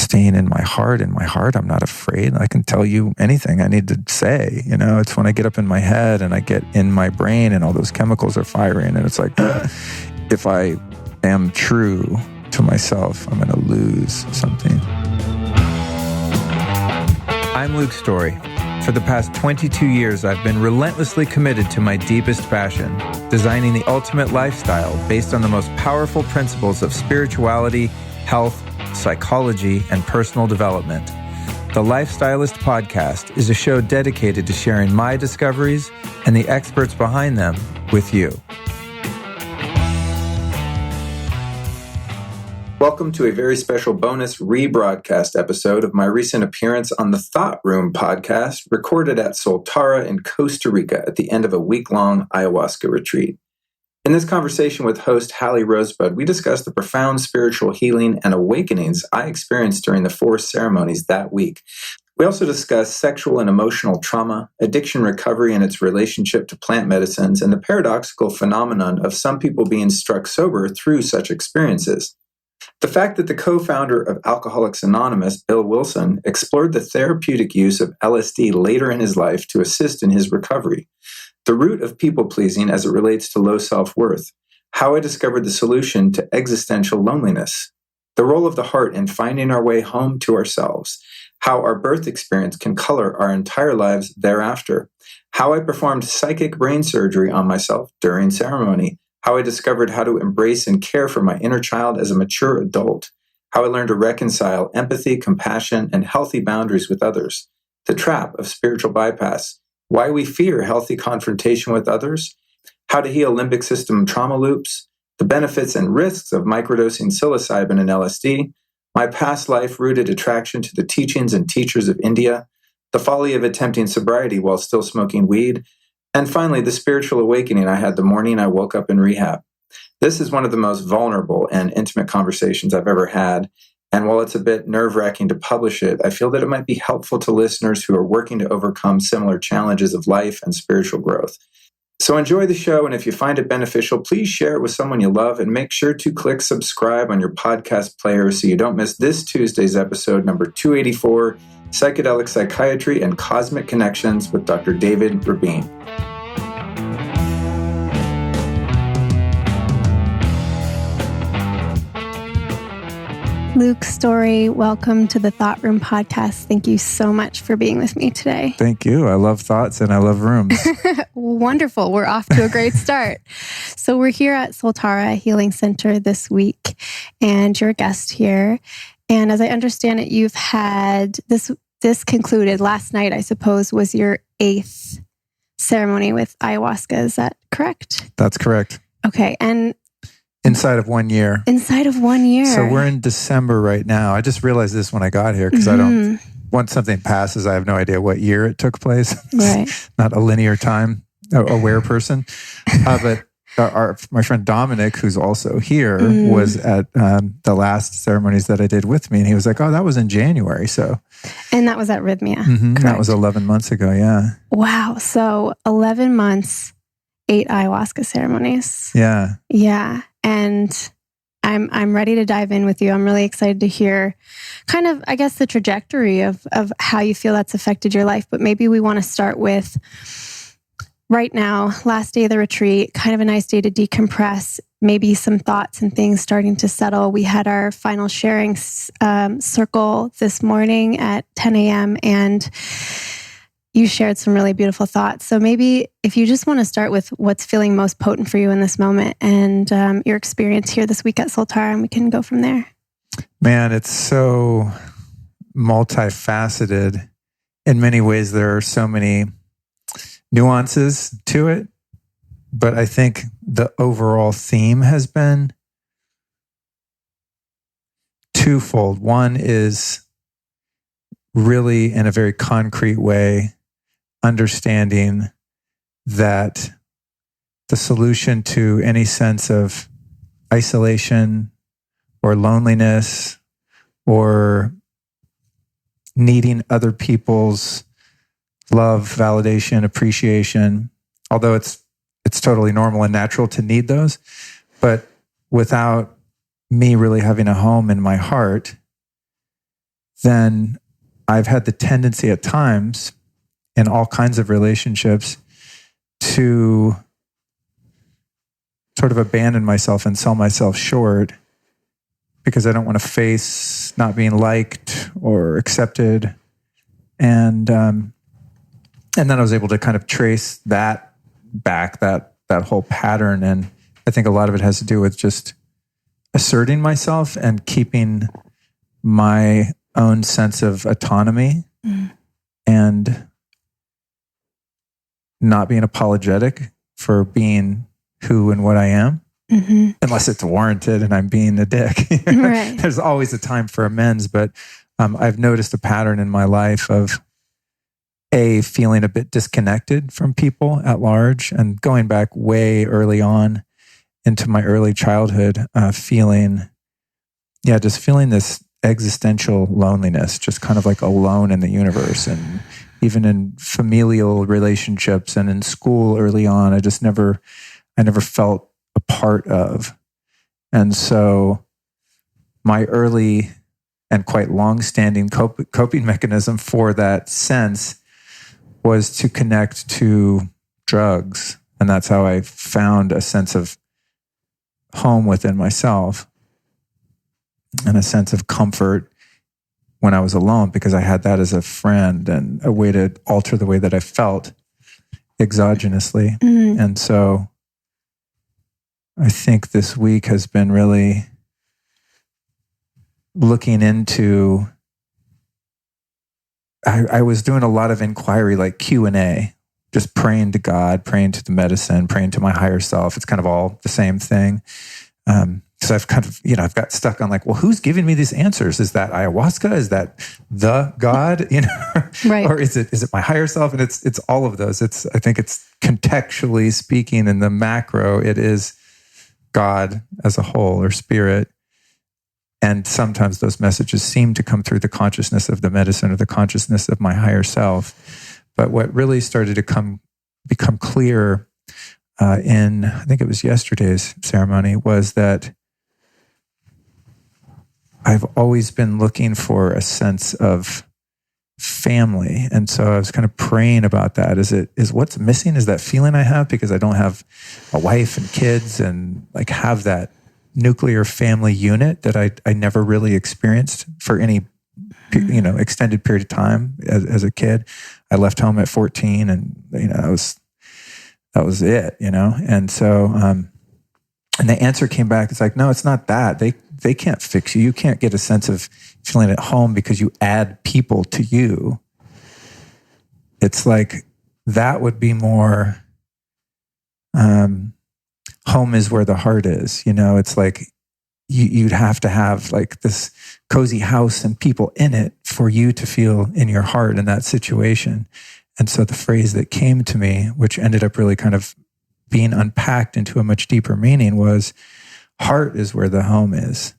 staying in my heart. In my heart, I'm not afraid. I can tell you anything I need to say. It's when I get up in my head and I get in my brain and all those chemicals are firing. And it's like, if I am true to myself, I'm going to lose something. I'm Luke Story. For the past 22 years, I've been relentlessly committed to my deepest passion, designing the ultimate lifestyle based on the most powerful principles of spirituality, health, psychology, and personal development. The Lifestylist Podcast is a show dedicated to sharing my discoveries and the experts behind them with you. Welcome to a very special bonus rebroadcast episode of my recent appearance on the Thought Room podcast, recorded at Soltara in Costa Rica at the end of a week-long ayahuasca retreat. In this conversation with host Hallie Rose, we discussed the profound spiritual healing and awakenings I experienced during the 4 ceremonies that week. We also discussed sexual and emotional trauma, addiction recovery and its relationship to plant medicines, and the paradoxical phenomenon of some people being struck sober through such experiences. The fact that the co-founder of Alcoholics Anonymous, Bill Wilson, explored the therapeutic use of LSD later in his life to assist in his recovery. The root of people-pleasing as it relates to low self-worth. How I discovered the solution to existential loneliness. The role of the heart in finding our way home to ourselves. How our birth experience can color our entire lives thereafter. How I performed psychic brain surgery on myself during ceremony. How I discovered how to embrace and care for my inner child as a mature adult. How I learned to reconcile empathy, compassion, and healthy boundaries with others. The trap of spiritual bypass. Why we fear healthy confrontation with others. How to heal limbic system trauma loops. The benefits and risks of microdosing psilocybin and LSD. My past life-rooted attraction to the teachings and teachers of India. The folly of attempting sobriety while still smoking weed. And finally, the spiritual awakening I had the morning I woke up in rehab. This is one of the most vulnerable and intimate conversations I've ever had. And while it's a bit nerve-wracking to publish it, I feel that it might be helpful to listeners who are working to overcome similar challenges of life and spiritual growth. So enjoy the show, and if you find it beneficial, please share it with someone you love, and make sure to click subscribe on your podcast player so you don't miss this Tuesday's episode, number 284, Psychedelic Psychiatry and Cosmic Connections with Dr. David Rabin. Luke Story, welcome to the Thought Room podcast. Thank you so much for being with me today. Thank you. I love thoughts and I love rooms. Wonderful. We're off to a great start. So we're here at Soltara Healing Center this week, and you're a guest here. And as I understand it, you've had this concluded last night, I suppose, was your 8th ceremony with ayahuasca. Is that correct? That's correct. Okay. And inside of 1 year. Inside of 1 year. So we're in December right now. I just realized this when I got here because once something passes, I have no idea what year it took place. Right. Not a linear time aware person. But my friend Dominic, who's also here, was at the last ceremonies that I did with me. And he was like, oh, that was in January. And that was at Rhythmia. Mm-hmm. That was 11 months ago. Yeah. Wow. So 11 months, 8 ayahuasca ceremonies. Yeah. Yeah. And I'm ready to dive in with you. I'm really excited to hear kind of, I guess, the trajectory of how you feel that's affected your life. But maybe we want to start with right now, last day of the retreat, kind of a nice day to decompress, maybe some thoughts and things starting to settle. We had our final sharing circle this morning at 10 a.m. and you shared some really beautiful thoughts. So maybe if you just want to start with what's feeling most potent for you in this moment and your experience here this week at Soltara, and we can go from there. Man, it's so multifaceted. In many ways, there are so many nuances to it. But I think the overall theme has been twofold. One is really in a very concrete way, understanding that the solution to any sense of isolation or loneliness or needing other people's love, validation, appreciation, although it's totally normal and natural to need those, but without me really having a home in my heart, then I've had the tendency at times in all kinds of relationships to sort of abandon myself and sell myself short because I don't want to face not being liked or accepted. And then I was able to kind of trace that back, that whole pattern. And I think a lot of it has to do with just asserting myself and keeping my own sense of autonomy and not being apologetic for being who and what I am, unless it's warranted and I'm being a dick. Right. There's always a time for amends, but I've noticed a pattern in my life of feeling a bit disconnected from people at large, and going back way early on into my early childhood, feeling this existential loneliness, just kind of like alone in the universe. And even in familial relationships and in school early on, I never felt a part of. And so my early and quite long-standing coping mechanism for that sense was to connect to drugs. And that's how I found a sense of home within myself and a sense of comfort when I was alone, because I had that as a friend and a way to alter the way that I felt exogenously. And so I think this week has been really looking into, I was doing a lot of inquiry, like Q&A, just praying to God, praying to the medicine, praying to my higher self. It's kind of all the same thing. So I've kind of, I've got stuck on like, well, who's giving me these answers? Is that ayahuasca? Is that the God? Right. Or is it my higher self? And it's all of those. I think it's contextually speaking in the macro, it is God as a whole, or spirit. And sometimes those messages seem to come through the consciousness of the medicine or the consciousness of my higher self. But what really started to become clear in, I think it was yesterday's ceremony, was that I've always been looking for a sense of family. And so I was kind of praying about that. Is what's missing? Is that feeling I have because I don't have a wife and kids and like have that nuclear family unit that I never really experienced for any extended period of time as a kid. I left home at 14 and that was it, And so and the answer came back, it's like, no, it's not that. They can't fix you. You can't get a sense of feeling at home because you add people to you. It's like that would be more home is where the heart is. It's like you'd have to have like this cozy house and people in it for you to feel in your heart in that situation. And so the phrase that came to me, which ended up really kind of being unpacked into a much deeper meaning, was heart is where the home is.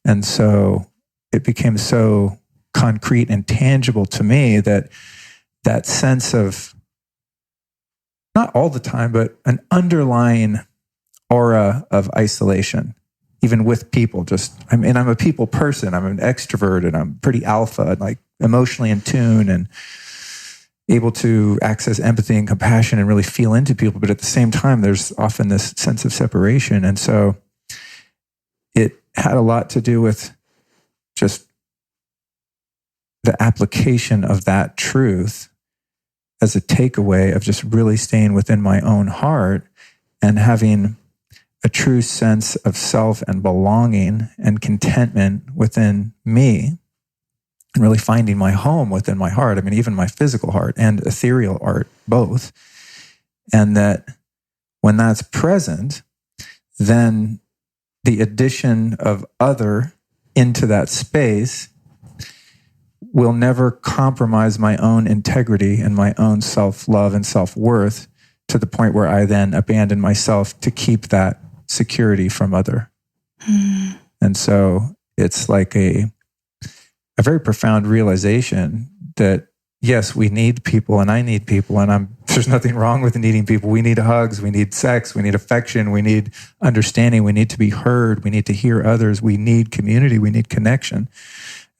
And so it became so concrete and tangible to me that sense of, not all the time, but an underlying aura of isolation, even with people. I'm a people person. I'm an extrovert and I'm pretty alpha and like emotionally in tune and able to access empathy and compassion and really feel into people. But at the same time, there's often this sense of separation. And so it had a lot to do with just the application of that truth as a takeaway of just really staying within my own heart and having a true sense of self and belonging and contentment within me, and really finding my home within my heart. I mean, even my physical heart and ethereal heart, both. And that when that's present, then the addition of other into that space will never compromise my own integrity and my own self-love and self-worth to the point where I then abandon myself to keep that security from other. And so it's like a very profound realization that, yes, we need people and I need people, and there's nothing wrong with needing people. We need hugs, we need sex, we need affection, we need understanding, we need to be heard, we need to hear others, we need community, we need connection.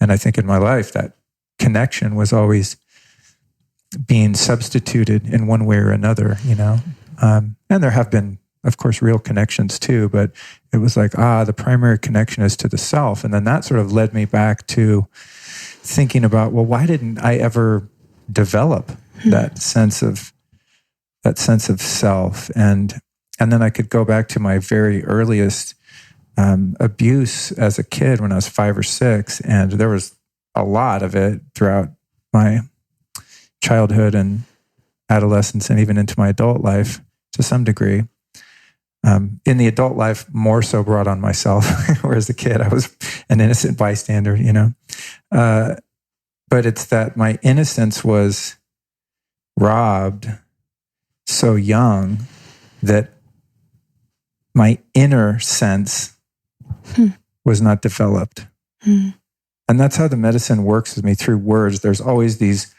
And I think in my life, that connection was always being substituted in one way or another, and there have been, of course, real connections too, but it was like, the primary connection is to the self. And then that sort of led me back to thinking about, well, why didn't I ever develop that sense of self? And then I could go back to my very earliest abuse as a kid when I was 5 or 6, and there was a lot of it throughout my childhood and adolescence and even into my adult life to some degree. In the adult life, more so brought on myself, whereas as a kid, I was an innocent bystander, but it's that my innocence was robbed so young that my inner sense was not developed. And that's how the medicine works with me, through words. There's always these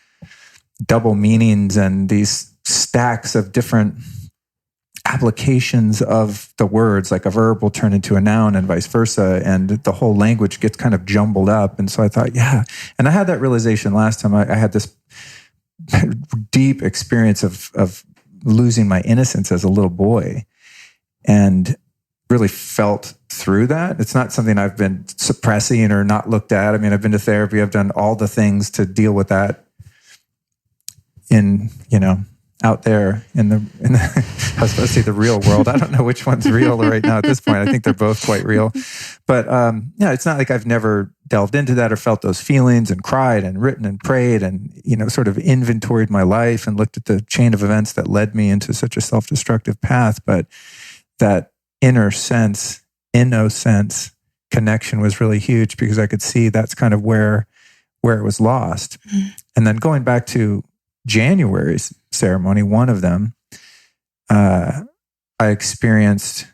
double meanings and these stacks of different applications of the words, like a verb will turn into a noun and vice versa, and the whole language gets kind of jumbled up. And so I thought, and I had that realization last time. I had this deep experience of losing my innocence as a little boy, and really felt through that. It's not something I've been suppressing or not looked at. I mean, I've been to therapy. I've done all the things to deal with that in, out there in the I was supposed to say the real world. I don't know which one's real right now at this point. I think they're both quite real. But it's not like I've never delved into that or felt those feelings and cried and written and prayed and, sort of inventoried my life and looked at the chain of events that led me into such a self-destructive path. But that inner sense, innocence connection was really huge, because I could see that's kind of where it was lost. And then going back to January's ceremony, one of them, I experienced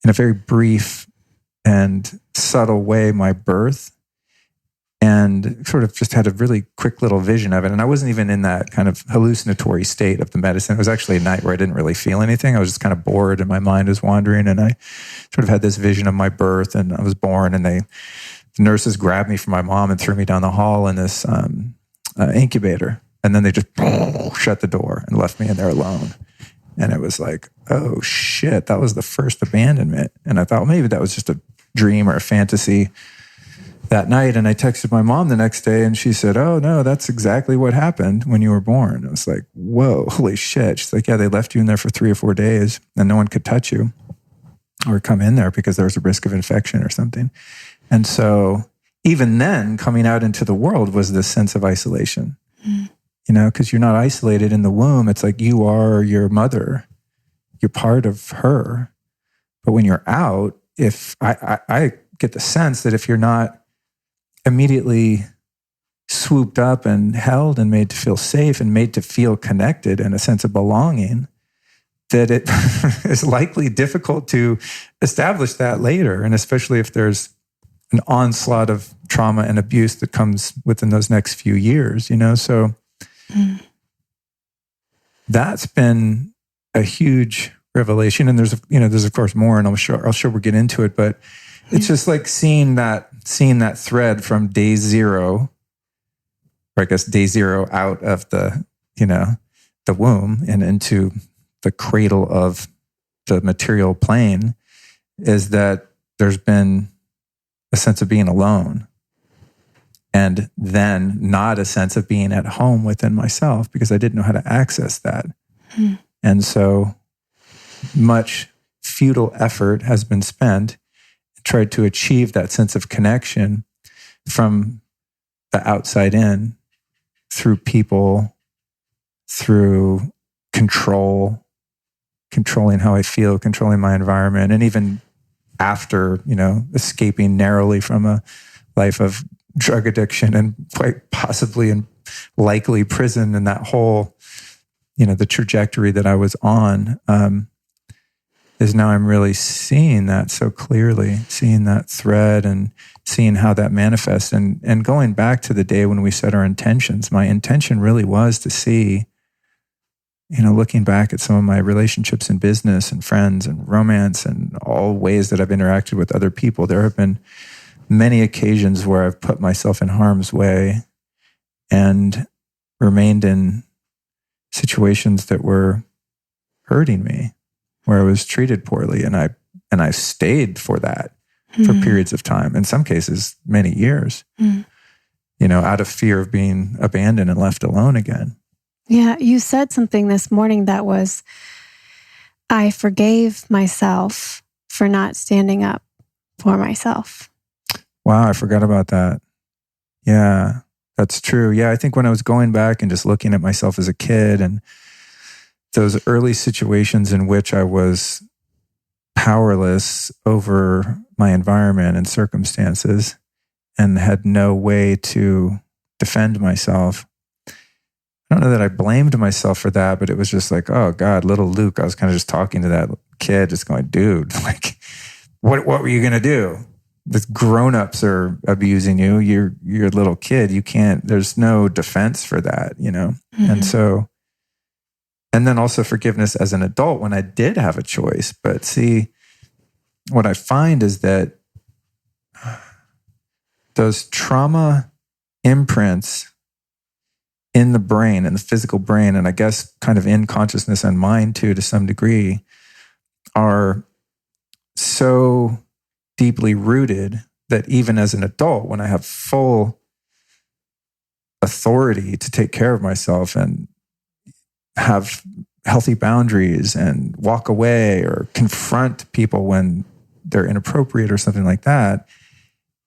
in a very brief and subtle way my birth, and sort of just had a really quick little vision of it. And I wasn't even in that kind of hallucinatory state of the medicine. It was actually a night where I didn't really feel anything. I was just kind of bored and my mind was wandering. And I sort of had this vision of my birth, and I was born, and the nurses grabbed me from my mom and threw me down the hall in this incubator. And then they just shut the door and left me in there alone. And it was like, oh shit, that was the first abandonment. And I thought, well, maybe that was just a dream or a fantasy that night. And I texted my mom the next day, and she said, oh no, that's exactly what happened when you were born. I was like, whoa, holy shit. She's like, yeah, they left you in there for 3 or 4 days and no one could touch you or come in there because there was a risk of infection or something. And so even then, coming out into the world was this sense of isolation. Because you're not isolated in the womb. It's like you are your mother. You're part of her. But when you're out, if I get the sense that if you're not immediately swooped up and held and made to feel safe and made to feel connected and a sense of belonging, that it is likely difficult to establish that later. And especially if there's an onslaught of trauma and abuse that comes within those next few years, so that's been a huge revelation. And there's of course more, and I'll sure we'll get into it, but it's just like seeing that thread from day zero, or I guess day zero, out of the womb and into the cradle of the material plane, is that there's been a sense of being alone. And then not a sense of being at home within myself, because I didn't know how to access that. And so much futile effort has been spent tried to achieve that sense of connection from the outside in, through people, through controlling how I feel, controlling my environment, and even after, escaping narrowly from a life of drug addiction and quite possibly and likely prison, and that whole, the trajectory that I was on, is now I'm really seeing that so clearly, seeing that thread and seeing how that manifests. And going back to the day when we set our intentions, my intention really was to see, looking back at some of my relationships in business and friends and romance and all ways that I've interacted with other people, there have been many occasions where I've put myself in harm's way and remained in situations that were hurting me, where I was treated poorly, and I stayed for that for periods of time, in some cases many years, out of fear of being abandoned and left alone again. Yeah, you said something this morning that was, I forgave myself for not standing up for myself. Wow, I forgot about that. Yeah, that's true. Yeah, I think when I was going back and just looking at myself as a kid and those early situations in which I was powerless over my environment and circumstances and had no way to defend myself, I don't know that I blamed myself for that, but it was just like, oh God, little Luke, I was kind of just talking to that kid, just going, dude, like, what were you going to do? The grown-ups are abusing you. You're a little kid. You can't, there's no defense for that, And so, and then also forgiveness as an adult when I did have a choice. But see, what I find is that those trauma imprints in the brain, in the physical brain, and I guess kind of in consciousness and mind too, to some degree, are so deeply rooted that even as an adult, when I have full authority to take care of myself and have healthy boundaries and walk away or confront people when they're inappropriate or something like that,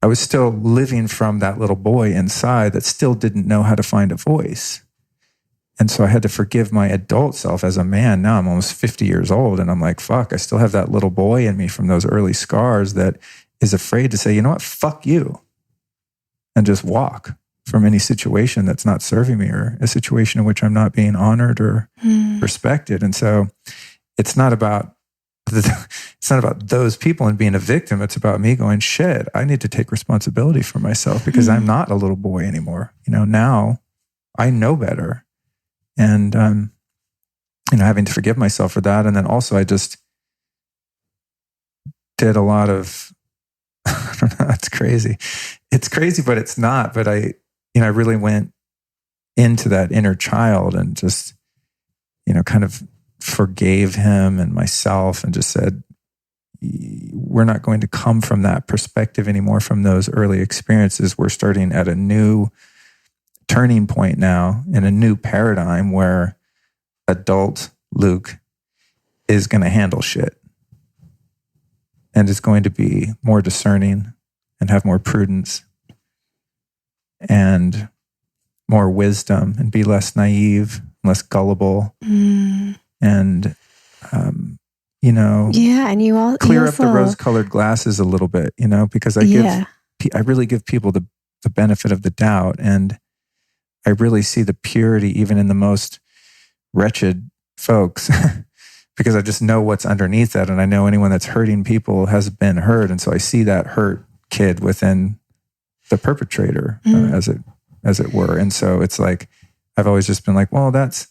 I was still living from that little boy inside that still didn't know how to find a voice. And so I had to forgive my adult self as a man. Now I'm almost 50 years old and I'm like, fuck, I still have that little boy in me from those early scars that is afraid to say, you know what, fuck you. And just walk from any situation that's not serving me or a situation in which I'm not being honored or respected. And so it's not about those people and being a victim. It's about me going, shit, I need to take responsibility for myself because I'm not a little boy anymore. Now I know better. And, having to forgive myself for that. And then also I just did a lot of, I don't know, it's crazy. It's crazy, but it's not. But I really went into that inner child and just, kind of forgave him and myself and just said, we're not going to come from that perspective anymore from those early experiences. We're starting at a new turning point now in a new paradigm where adult Luke is going to handle shit and is going to be more discerning and have more prudence and more wisdom and be less naive, less gullible. And, yeah, and you all clear up the rose-colored glasses a little bit, because I really give people the benefit of the doubt, and I really see the purity even in the most wretched folks, because I just know what's underneath that, and I know anyone that's hurting people has been hurt, and so I see that hurt kid within the perpetrator, as it were, and so it's like I've always just been like, well, that's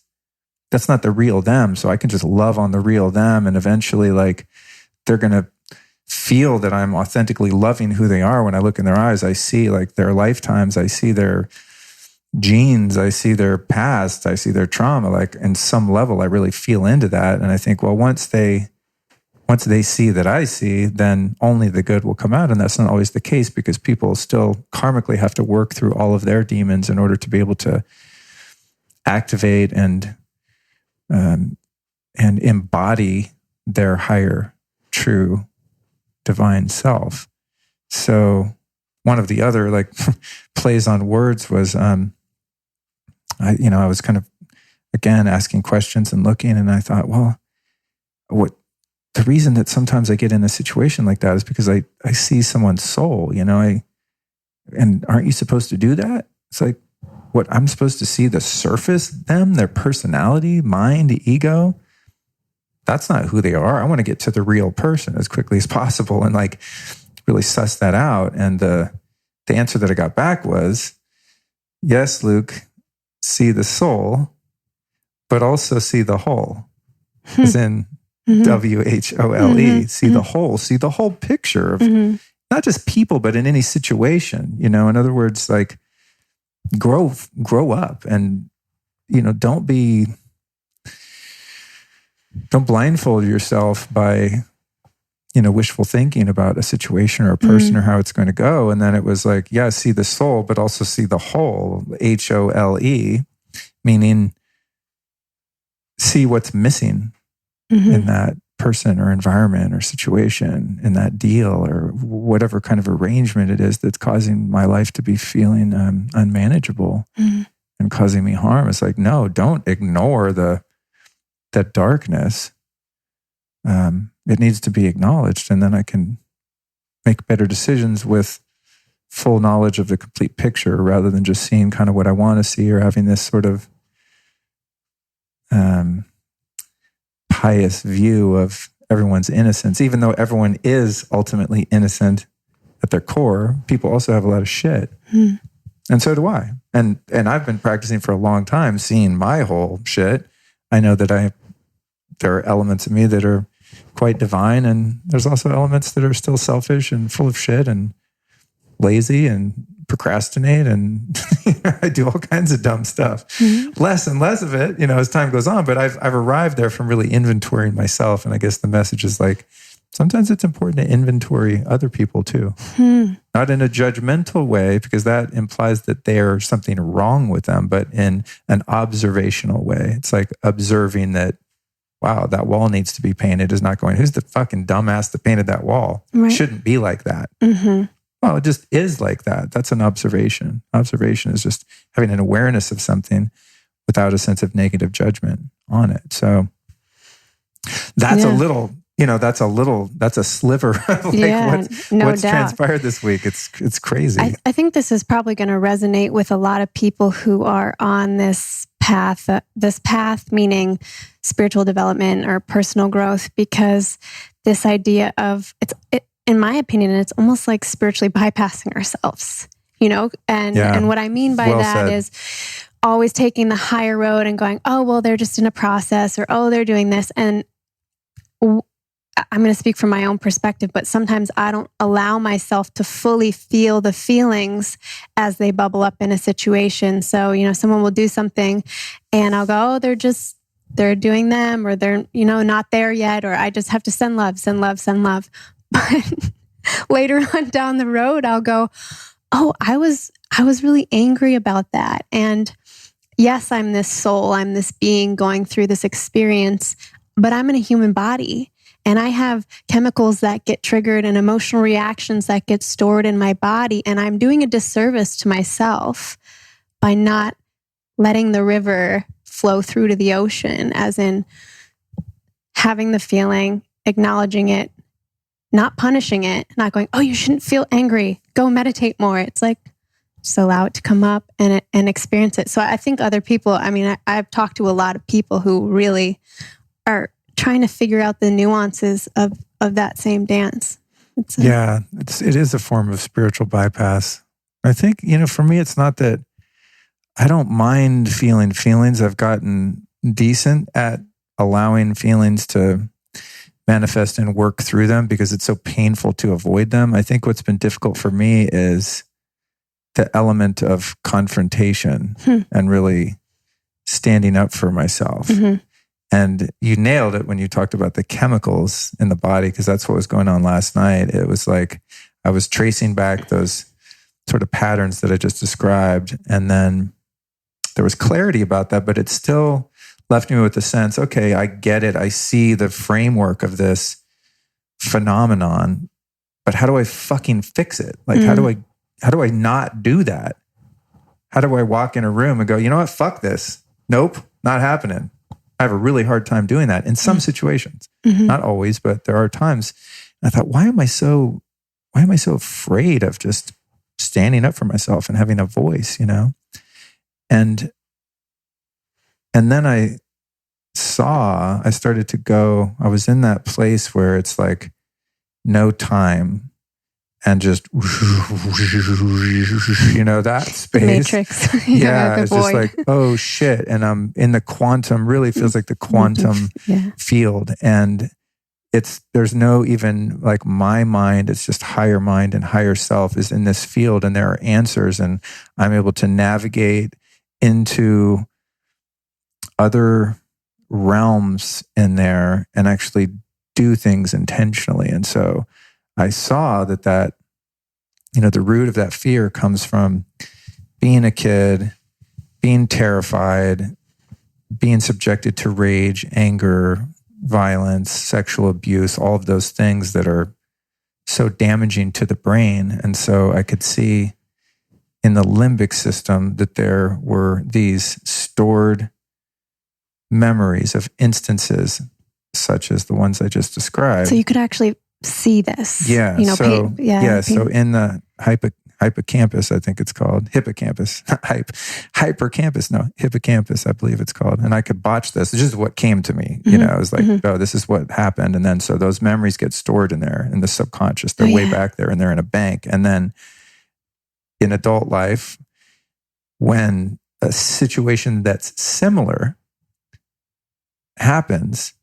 not the real them. So I can just love on the real them. And eventually, like, they're going to feel that I'm authentically loving who they are. When I look in their eyes, I see like their lifetimes. I see their genes. I see their past. I see their trauma. Like, in some level, I really feel into that. And I think, well, once they see that I see, then only the good will come out. And that's not always the case, because people still karmically have to work through all of their demons in order to be able to activate and embody their higher, true, divine self. So one of the other like plays on words was, I was kind of, again, asking questions and looking, and I thought, well, the reason that sometimes I get in a situation like that is because I see someone's soul, and aren't you supposed to do that? It's like, what, I'm supposed to see the surface, them, their personality, mind, ego? That's not who they are. I want to get to the real person as quickly as possible and like really suss that out. And the answer that I got back was, yes, Luke, see the soul, but also see the whole, as in WHOLE, see the whole picture of not just people, but in any situation, you know, in other words, like grow up and, you know, don't blindfold yourself by, you know, wishful thinking about a situation or a person or how it's going to go. And then it was like, yeah, see the soul, but also see the whole, HOLE, meaning see what's missing in that person or environment or situation, in that deal or whatever kind of arrangement it is that's causing my life to be feeling unmanageable and causing me harm. It's like, no, don't ignore that darkness. It needs to be acknowledged, and then I can make better decisions with full knowledge of the complete picture rather than just seeing kind of what I want to see or having this sort of pious view of everyone's innocence. Even though everyone is ultimately innocent at their core, people also have a lot of shit. And so do I. And I've been practicing for a long time, seeing my whole shit. I know that there are elements of me that are quite divine, and there's also elements that are still selfish and full of shit and lazy and procrastinate, and I do all kinds of dumb stuff. Less and less of it, you know, as time goes on. But I've arrived there from really inventorying myself, and I guess the message is like, sometimes it's important to inventory other people too. Not in a judgmental way, because that implies that there's something wrong with them, but in an observational way. It's like observing that, wow, that wall needs to be painted, is not going, who's the fucking dumbass that painted that wall? Right. Shouldn't be like that. Well, it just is like that. That's an observation. Observation is just having an awareness of something without a sense of negative judgment on it. So that's a little, you know, that's a sliver of like what's transpired this week. It's crazy. I think this is probably going to resonate with a lot of people who are on this path meaning spiritual development or personal growth, because this idea of in my opinion, it's almost like spiritually bypassing ourselves, you know? And what I mean by that is always taking the higher road and going, oh, well, they're just in a process, or, oh, they're doing this. And I'm going to speak from my own perspective, but sometimes I don't allow myself to fully feel the feelings as they bubble up in a situation. So, you know, someone will do something and I'll go, oh, they're doing them, or they're, you know, not there yet, or I just have to send love. But later on down the road, I'll go, oh, I was really angry about that. And yes, I'm this soul, I'm this being going through this experience, but I'm in a human body. And I have chemicals that get triggered and emotional reactions that get stored in my body. And I'm doing a disservice to myself by not letting the river flow through to the ocean, as in having the feeling, acknowledging it, not punishing it, not going, oh, you shouldn't feel angry, go meditate more. It's like, just allow it to come up and experience it. So I think other people, I mean, I've talked to a lot of people who really are trying to figure out the nuances of that same dance. It is a form of spiritual bypass. I think, you know, for me, it's not that I don't mind feeling feelings. I've gotten decent at allowing feelings to manifest and work through them because it's so painful to avoid them. I think what's been difficult for me is the element of confrontation and really standing up for myself. And you nailed it when you talked about the chemicals in the body, because that's what was going on last night. It was like I was tracing back those sort of patterns that I just described, and then there was clarity about that, but it still left me with the sense, okay, I get it. I see the framework of this phenomenon, but how do I fucking fix it? Like, how do I not do that? How do I walk in a room and go, you know what? Fuck this. Nope, not happening. I have a really hard time doing that in some situations. Not always, but there are times. And I thought, why am I so afraid of just standing up for myself and having a voice, you know? And then I started to go, I was in that place where it's like no time and just, you know, that space. Matrix. Yeah, it's just like, oh shit. And I'm in the quantum, really feels like the quantum field. And there's no even like my mind, it's just higher mind and higher self is in this field, and there are answers, and I'm able to navigate into other realms in there and actually do things intentionally. And so I saw that the root of that fear comes from being a kid, being terrified, being subjected to rage, anger, violence, sexual abuse, all of those things that are so damaging to the brain. And so I could see in the limbic system that there were these stored memories of instances such as the ones I just described. So you could actually see this. Yeah. So in the hippocampus, I think it's called hippocampus, not hypercampus. No, hippocampus, I believe it's called. And I could botch this. It's just what came to me. You know, I was like, oh, this is what happened. And then so those memories get stored in there in the subconscious. They're way back there, and they're in a bank. And then in adult life, when a situation that's similar happens,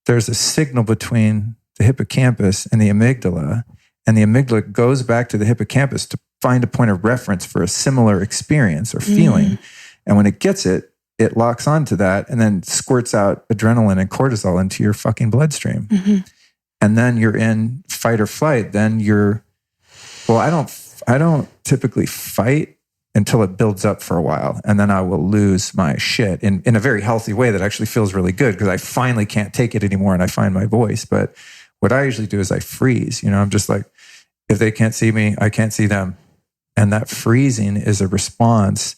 there's a signal between the hippocampus and the amygdala goes back to the hippocampus to find a point of reference for a similar experience or feeling. And when it gets it locks onto that and then squirts out adrenaline and cortisol into your fucking bloodstream. And then you're in fight or flight. Then I don't typically fight until it builds up for a while. And then I will lose my shit in a very healthy way that actually feels really good because I finally can't take it anymore and I find my voice. But what I usually do is I freeze. You know, I'm just like, if they can't see me, I can't see them. And that freezing is a response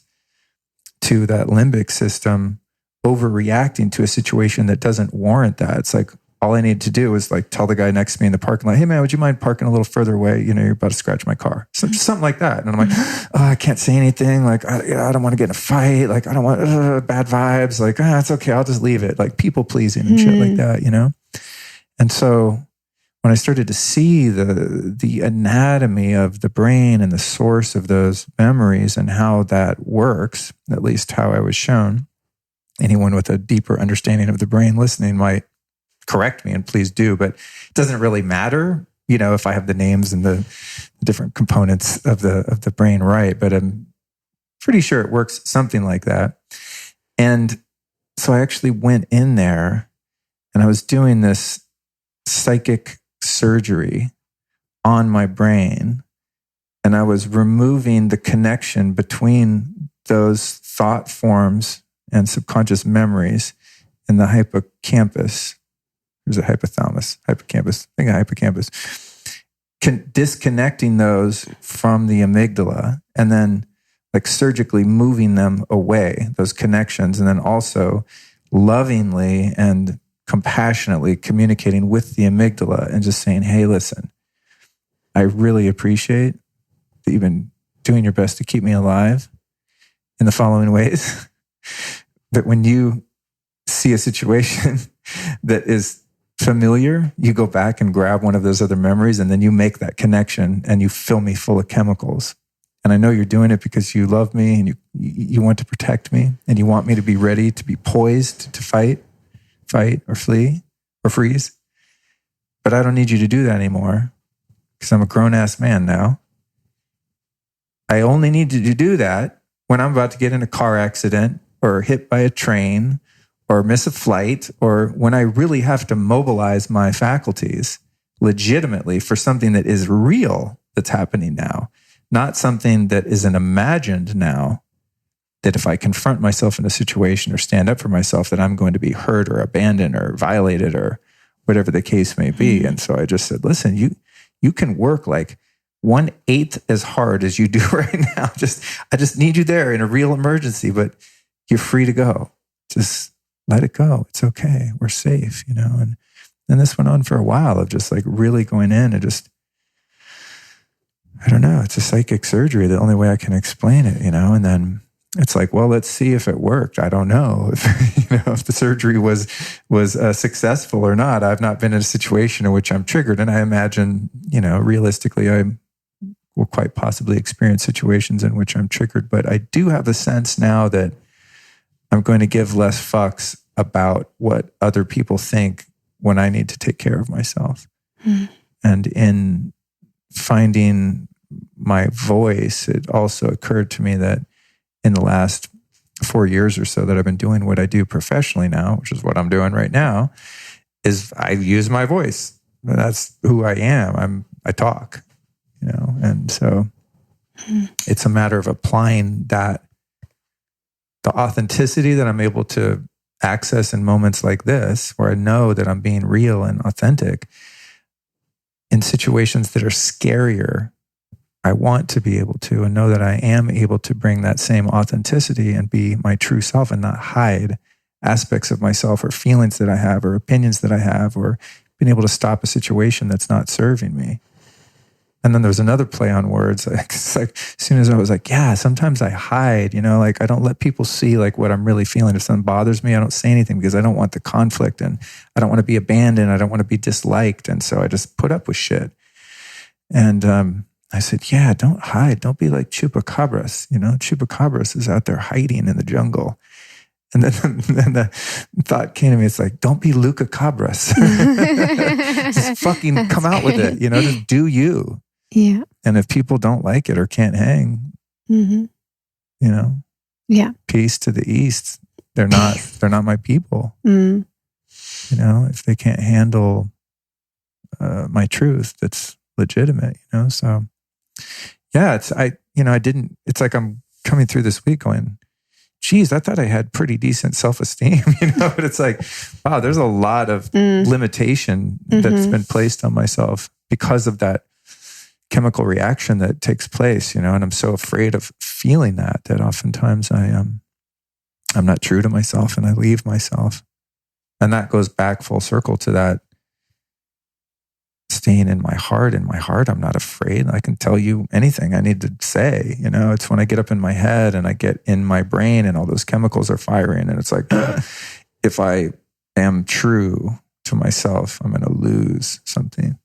to that limbic system overreacting to a situation that doesn't warrant that. It's like, all I need to do is like tell the guy next to me in the parking lot, hey man, would you mind parking a little further away? You know, you're about to scratch my car. So just something like that. And I'm like, oh, I can't say anything. Like, I don't want to get in a fight. Like, I don't want bad vibes. Like, it's okay. I'll just leave it. Like people pleasing and shit like that, you know? And so when I started to see the anatomy of the brain and the source of those memories and how that works, at least how I was shown, anyone with a deeper understanding of the brain listening might correct me, and please do, but it doesn't really matter, you know, if I have the names and the different components of the brain right, but I'm pretty sure it works something like that. And so I actually went in there and I was doing this psychic surgery on my brain, and I was removing the connection between those thought forms and subconscious memories in the hippocampus. There's a hippocampus, I think a hippocampus, disconnecting those from the amygdala and then like surgically moving them away, those connections, and then also lovingly and compassionately communicating with the amygdala and just saying, hey, listen, I really appreciate that you've been doing your best to keep me alive in the following ways. That when you see a situation that is familiar, you go back and grab one of those other memories and then you make that connection and you fill me full of chemicals. And I know you're doing it because you love me and you want to protect me and you want me to be ready, to be poised to fight or flee or freeze. But I don't need you to do that anymore because I'm a grown-ass man now. I only need you to do that when I'm about to get in a car accident or hit by a train or miss a flight, or when I really have to mobilize my faculties legitimately for something that is real that's happening now, not something that is an imagined now, that if I confront myself in a situation or stand up for myself, that I'm going to be hurt or abandoned or violated or whatever the case may be. And so I just said, listen, you can work like 1/8 as hard as you do right now. I just need you there in a real emergency, but you're free to go. Just let it go. It's okay. We're safe, you know? And this went on for a while of just like really going in and just, I don't know, it's a psychic surgery, the only way I can explain it, you know? And then it's like, well, let's see if it worked. I don't know if the surgery was successful or not. I've not been in a situation in which I'm triggered. And I imagine, you know, realistically, I will quite possibly experience situations in which I'm triggered. But I do have a sense now that I'm going to give less fucks about what other people think when I need to take care of myself. And in finding my voice, it also occurred to me that in the last 4 years or so that I've been doing what I do professionally now, which is what I'm doing right now, is I use my voice. That's who I am. I talk, and so it's a matter of applying the authenticity that I'm able to access in moments like this, where I know that I'm being real and authentic in situations that are scarier. I want to be able to, and know that I am able to bring that same authenticity and be my true self and not hide aspects of myself or feelings that I have or opinions that I have, or being able to stop a situation that's not serving me. And then there's another play on words. It's like, as soon as I was like, yeah, sometimes I hide, like I don't let people see like what I'm really feeling. If something bothers me, I don't say anything because I don't want the conflict, and I don't want to be abandoned. I don't want to be disliked. And so I just put up with shit. And I said, yeah, don't hide. Don't be like chupacabras. Chupacabras is out there hiding in the jungle. And then the thought came to me, it's like, don't be Luca Cabras. Just fucking come out with it, just do you. Yeah. And if people don't like it or can't hang, yeah. Peace to the east. They're not my people. If they can't handle my truth, that's legitimate, so yeah, it's like I'm coming through this week going, geez, I thought I had pretty decent self-esteem, but it's like, wow, there's a lot of limitation that's been placed on myself because of that chemical reaction that takes place, and I'm so afraid of feeling that oftentimes I'm not true to myself and I leave myself. And that goes back full circle to that staying in my heart. In my heart, I'm not afraid. I can tell you anything I need to say. It's when I get up in my head and I get in my brain and all those chemicals are firing. And it's like, if I am true to myself, I'm going to lose something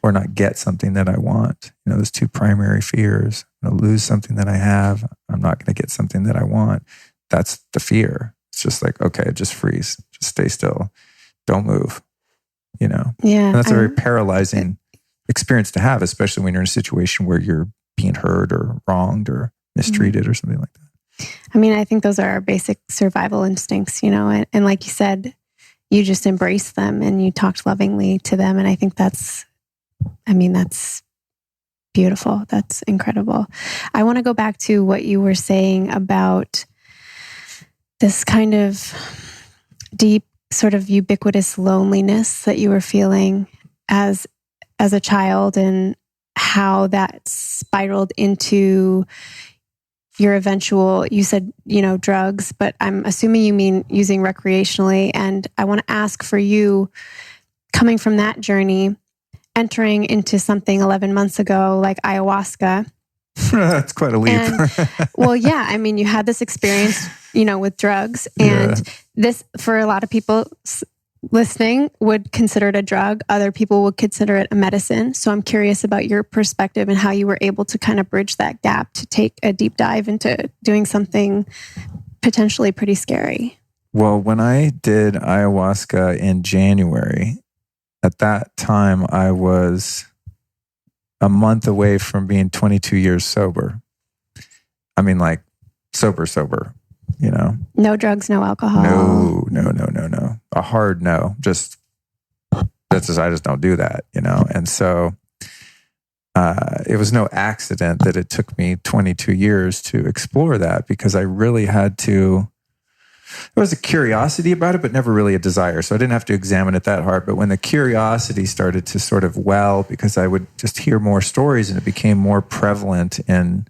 or not get something that I want. Those two primary fears. I'm going to lose something that I have. I'm not going to get something that I want. That's the fear. It's just like, okay, just freeze. Just stay still. Don't move. Yeah. And that's a very paralyzing experience to have, especially when you're in a situation where you're being hurt or wronged or mistreated or something like that. I mean, I think those are our basic survival instincts, and like you said, you just embrace them and you talked lovingly to them. And I think that's beautiful. That's incredible. I want to go back to what you were saying about this kind of deep, sort of ubiquitous loneliness that you were feeling as a child, and how that spiraled into your eventual, you said, drugs, but I'm assuming you mean using recreationally. And I want to ask for you, coming from that journey, entering into something 11 months ago, like ayahuasca. That's quite a leap. And, well, yeah, I mean, you had this experience, with drugs, and this, for a lot of people listening, would consider it a drug. Other people would consider it a medicine. So I'm curious about your perspective and how you were able to kind of bridge that gap to take a deep dive into doing something potentially pretty scary. Well, when I did ayahuasca in January, at that time I was a month away from being 22 years sober. I mean, like sober, No drugs, no alcohol. No. A hard no. I just don't do that, And so it was no accident that it took me 22 years to explore that, because I really had to. There was a curiosity about it, but never really a desire. So I didn't have to examine it that hard. But when the curiosity started to sort of well, because I would just hear more stories and it became more prevalent in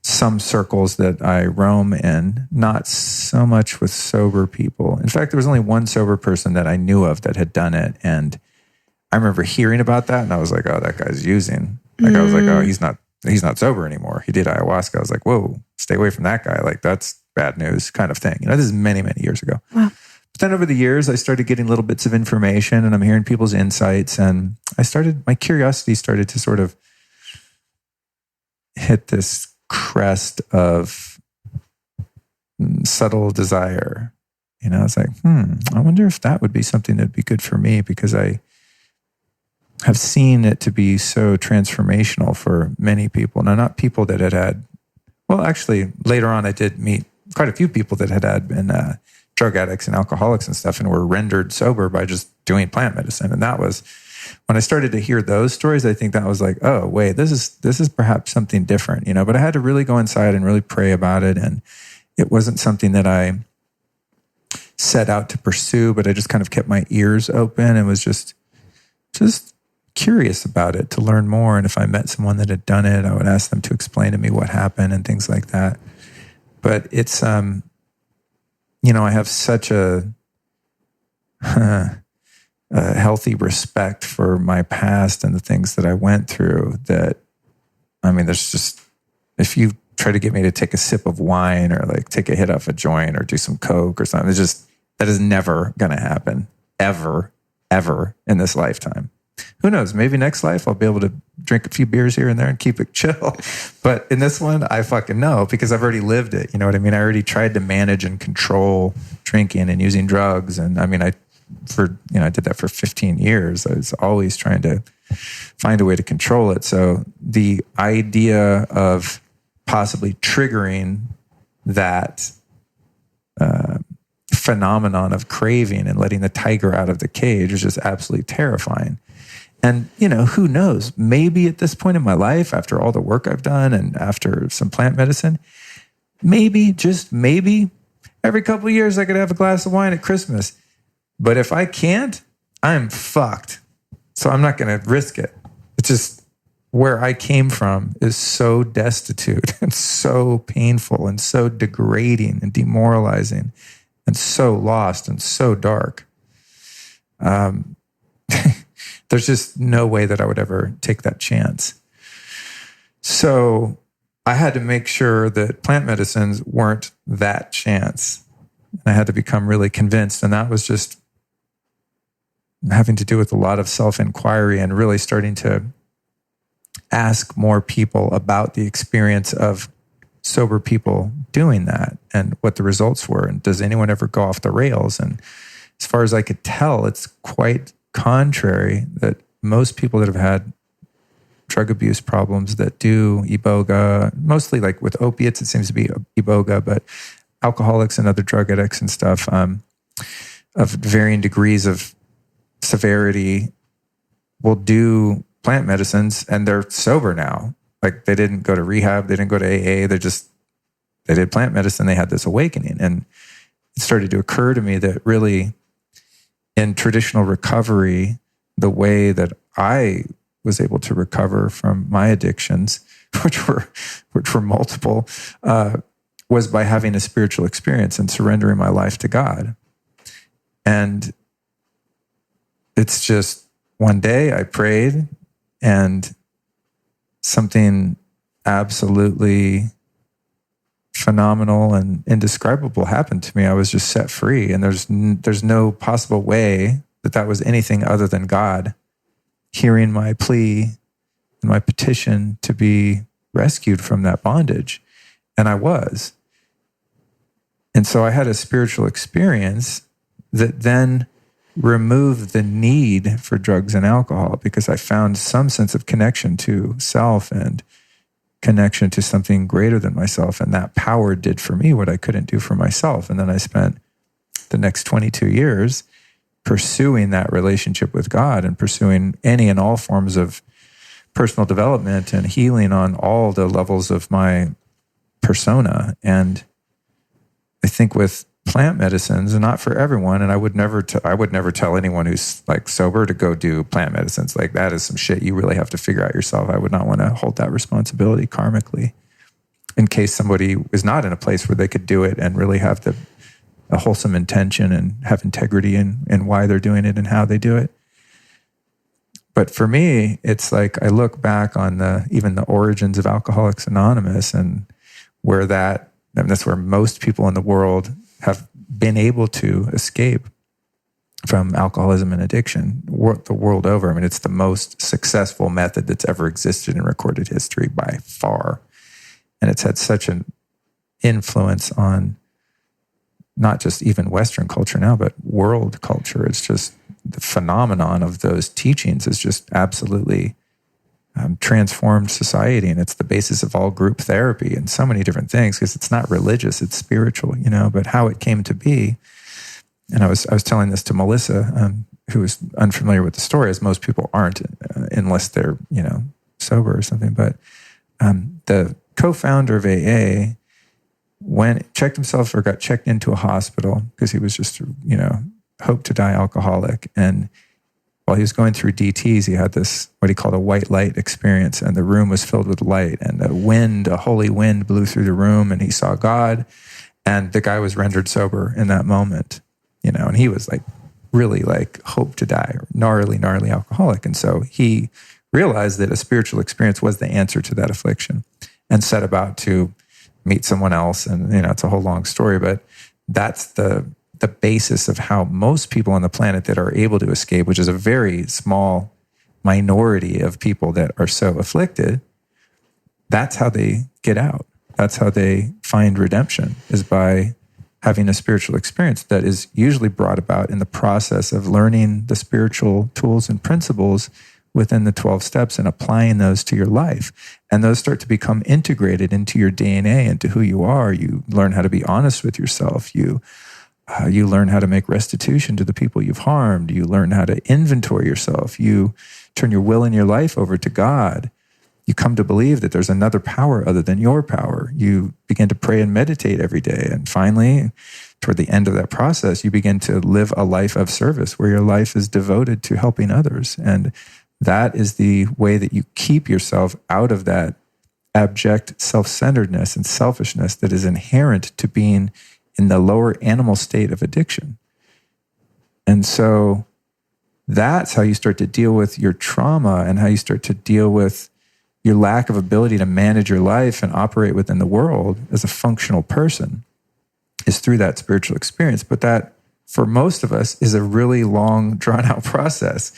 some circles that I roam in, not so much with sober people. In fact, there was only one sober person that I knew of that had done it. And I remember hearing about that and I was like, oh, that guy's using. I was like, oh, he's not sober anymore. He did ayahuasca. I was like, whoa, stay away from that guy. Like, that's bad news kind of thing. This is many, many years ago. Wow. But then over the years, I started getting little bits of information and I'm hearing people's insights. And my curiosity started to sort of hit this crest of subtle desire. You know, I was like, I wonder if that would be something that'd be good for me, because I have seen it to be so transformational for many people. Now, not people that had, well, actually, later on, I did meet quite a few people that had been drug addicts and alcoholics and stuff and were rendered sober by just doing plant medicine. And that was, when I started to hear those stories, I think that was like, oh, wait, this is perhaps something different, you know, but I had to really go inside and really pray about it. And it wasn't something that I set out to pursue, but I just kind of kept my ears open and was just curious about it to learn more. And if I met someone that had done it, I would ask them to explain to me what happened and things like that. But it's, you know, I have such a healthy respect for my past and the things that I went through that, I mean, there's just, if you try to get me to take a sip of wine or like take a hit off a joint or do some coke or something, it's just, that is never going to happen, ever in this lifetime. Who knows? Maybe next life I'll be able to drink a few beers here and there and keep it chill. But in this one, I fucking know, because I've already lived it. You know what I mean? I already tried to manage and control drinking and using drugs. And I mean, I did that for 15 years. I was always trying to find a way to control it. So the idea of possibly triggering that phenomenon of craving and letting the tiger out of the cage is just absolutely terrifying. And, you know, who knows? Maybe at this point in my life, after all the work I've done and after some plant medicine, maybe, just maybe, every couple of years I could have a glass of wine at Christmas. But if I can't, I'm fucked. So I'm not going to risk it. It's just where I came from is so destitute and so painful and so degrading and demoralizing and so lost and so dark. There's just no way that I would ever take that chance. So I had to make sure that plant medicines weren't that chance. And I had to become really convinced. And that was just having to do with a lot of self-inquiry and really starting to ask more people about the experience of sober people doing that and what the results were. And does anyone ever go off the rails? And as far as I could tell, it's quite contrary that most people that have had drug abuse problems that do iboga, mostly like with opiates, it seems to be iboga, but alcoholics and other drug addicts and stuff of varying degrees of severity will do plant medicines and they're sober now. Like they didn't go to rehab, they didn't go to AA, they did plant medicine, they had this awakening. And it started to occur to me that really in traditional recovery, the way that I was able to recover from my addictions, which were multiple, was by having a spiritual experience and surrendering my life to God. And it's just one day I prayed and something absolutely phenomenal and indescribable happened to me. I was just set free, and there's no possible way that was anything other than God hearing my plea and my petition to be rescued from that bondage. And I was. And so I had a spiritual experience that then removed the need for drugs and alcohol, because I found some sense of connection to self and connection to something greater than myself. And that power did for me what I couldn't do for myself. And then I spent the next 22 years pursuing that relationship with God and pursuing any and all forms of personal development and healing on all the levels of my persona. And I think with plant medicines, and not for everyone, and I would never tell anyone who's like sober to go do plant medicines. Like that is some shit you really have to figure out yourself. I would not want to hold that responsibility karmically in case somebody is not in a place where they could do it and really have a wholesome intention and have integrity in why they're doing it and how they do it. But for me, it's like I look back on even the origins of Alcoholics Anonymous and that's where most people in the world have been able to escape from alcoholism and addiction the world over. I mean, it's the most successful method that's ever existed in recorded history by far. And it's had such an influence on not just even Western culture now, but world culture. It's just the phenomenon of those teachings is just absolutely transformed society. And it's the basis of all group therapy and so many different things, because it's not religious, it's spiritual, but how it came to be. And I was telling this to Melissa, who was unfamiliar with the story, as most people aren't, unless they're, sober or something. But the co-founder of AA checked himself or got checked into a hospital because he was just, hope to die alcoholic. And while he was going through DTs, he had this, what he called a white light experience, and the room was filled with light, and a holy wind blew through the room, and he saw God, and the guy was rendered sober in that moment, and he was like, really like hope to die, gnarly alcoholic. And so he realized that a spiritual experience was the answer to that affliction and set about to meet someone else. And, it's a whole long story, but that's the basis of how most people on the planet that are able to escape, which is a very small minority of people that are so afflicted, that's how they get out. That's how they find redemption, is by having a spiritual experience that is usually brought about in the process of learning the spiritual tools and principles within the 12 steps and applying those to your life. And those start to become integrated into your DNA, into who you are. You learn how to be honest with yourself. You learn how to make restitution to the people you've harmed. You learn how to inventory yourself. You turn your will and your life over to God. You come to believe that there's another power other than your power. You begin to pray and meditate every day. And finally, toward the end of that process, you begin to live a life of service where your life is devoted to helping others. And that is the way that you keep yourself out of that abject self-centeredness and selfishness that is inherent to being in the lower animal state of addiction. And so that's how you start to deal with your trauma and how you start to deal with your lack of ability to manage your life and operate within the world as a functional person, is through that spiritual experience. But that, for most of us, is a really long, drawn-out process.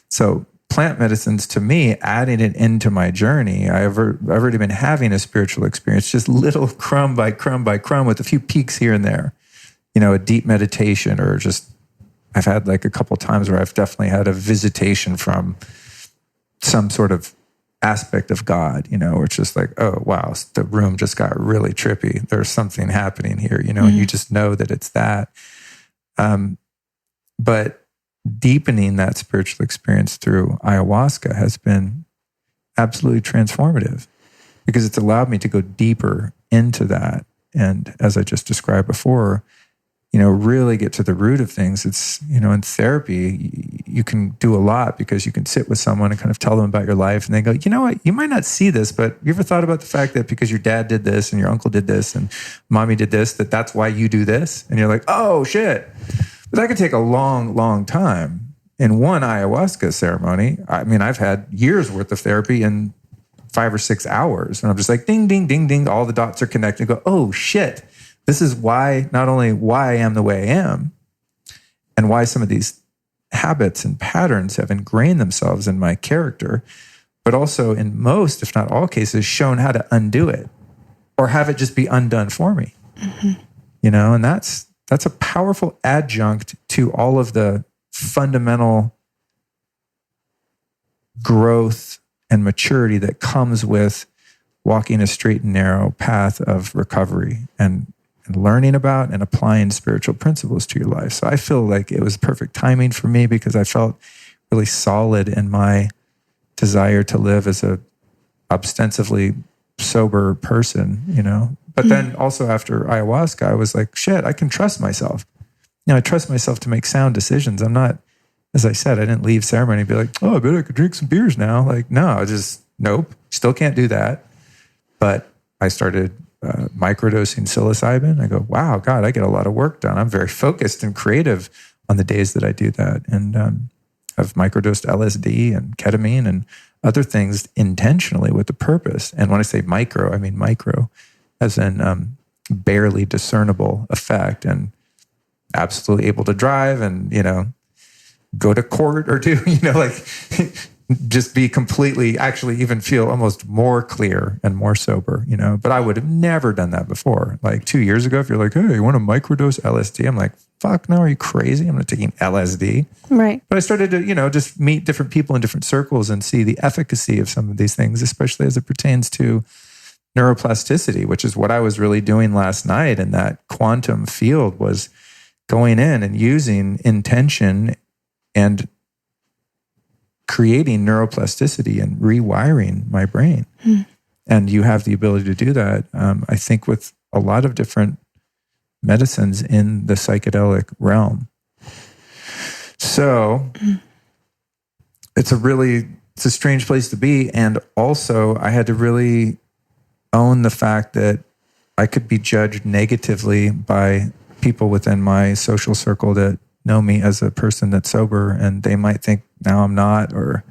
So plant medicines, to me, adding it into my journey, I've already been having a spiritual experience, just little crumb by crumb by crumb with a few peaks here and there. A deep meditation, or just, I've had like a couple times where I've definitely had a visitation from some sort of aspect of God, where it's just like, oh, wow, the room just got really trippy. There's something happening here, and you just know that it's that. But deepening that spiritual experience through ayahuasca has been absolutely transformative, because it's allowed me to go deeper into that. And as I just described before, really get to the root of things. It's, in therapy, you can do a lot because you can sit with someone and kind of tell them about your life, and they go, you know what, you might not see this, but you ever thought about the fact that because your dad did this and your uncle did this and mommy did this, that's why you do this? And you're like, oh shit. But that could take a long, long time. In one ayahuasca ceremony, I've had years worth of therapy in 5 or 6 hours. And I'm just like, ding, ding, ding, ding. All the dots are connected. I go, oh shit. This is why, not only why I am the way I am, and why some of these habits and patterns have ingrained themselves in my character, but also in most, if not all cases, shown how to undo it or have it just be undone for me. Mm-hmm. And that's a powerful adjunct to all of the fundamental growth and maturity that comes with walking a straight and narrow path of recovery and learning about and applying spiritual principles to your life. So I feel like it was perfect timing for me, because I felt really solid in my desire to live as a ostensibly sober person, But then also after ayahuasca, I was like, shit, I can trust myself. I trust myself to make sound decisions. I'm not, as I said, I didn't leave ceremony and be like, oh, I bet I could drink some beers now. Like, no, I just, nope, still can't do that. But I started microdosing psilocybin. I go, wow, God, I get a lot of work done. I'm very focused and creative on the days that I do that. And I've microdosed LSD and ketamine and other things intentionally with the purpose. And when I say micro, I mean micro, as in barely discernible effect, and absolutely able to drive and, go to court or do, just be completely, actually even feel almost more clear and more sober, but I would have never done that before. Like 2 years ago, if you're like, hey, you want to microdose LSD? I'm like, fuck no, are you crazy? I'm not taking LSD. Right. But I started to, just meet different people in different circles and see the efficacy of some of these things, especially as it pertains to neuroplasticity, which is what I was really doing last night in that quantum field, was going in and using intention and creating neuroplasticity and rewiring my brain. And you have the ability to do that, I think, with a lot of different medicines in the psychedelic realm. So it's a strange place to be. And also I had to really own the fact that I could be judged negatively by people within my social circle that know me as a person that's sober, and they might think now I'm not, or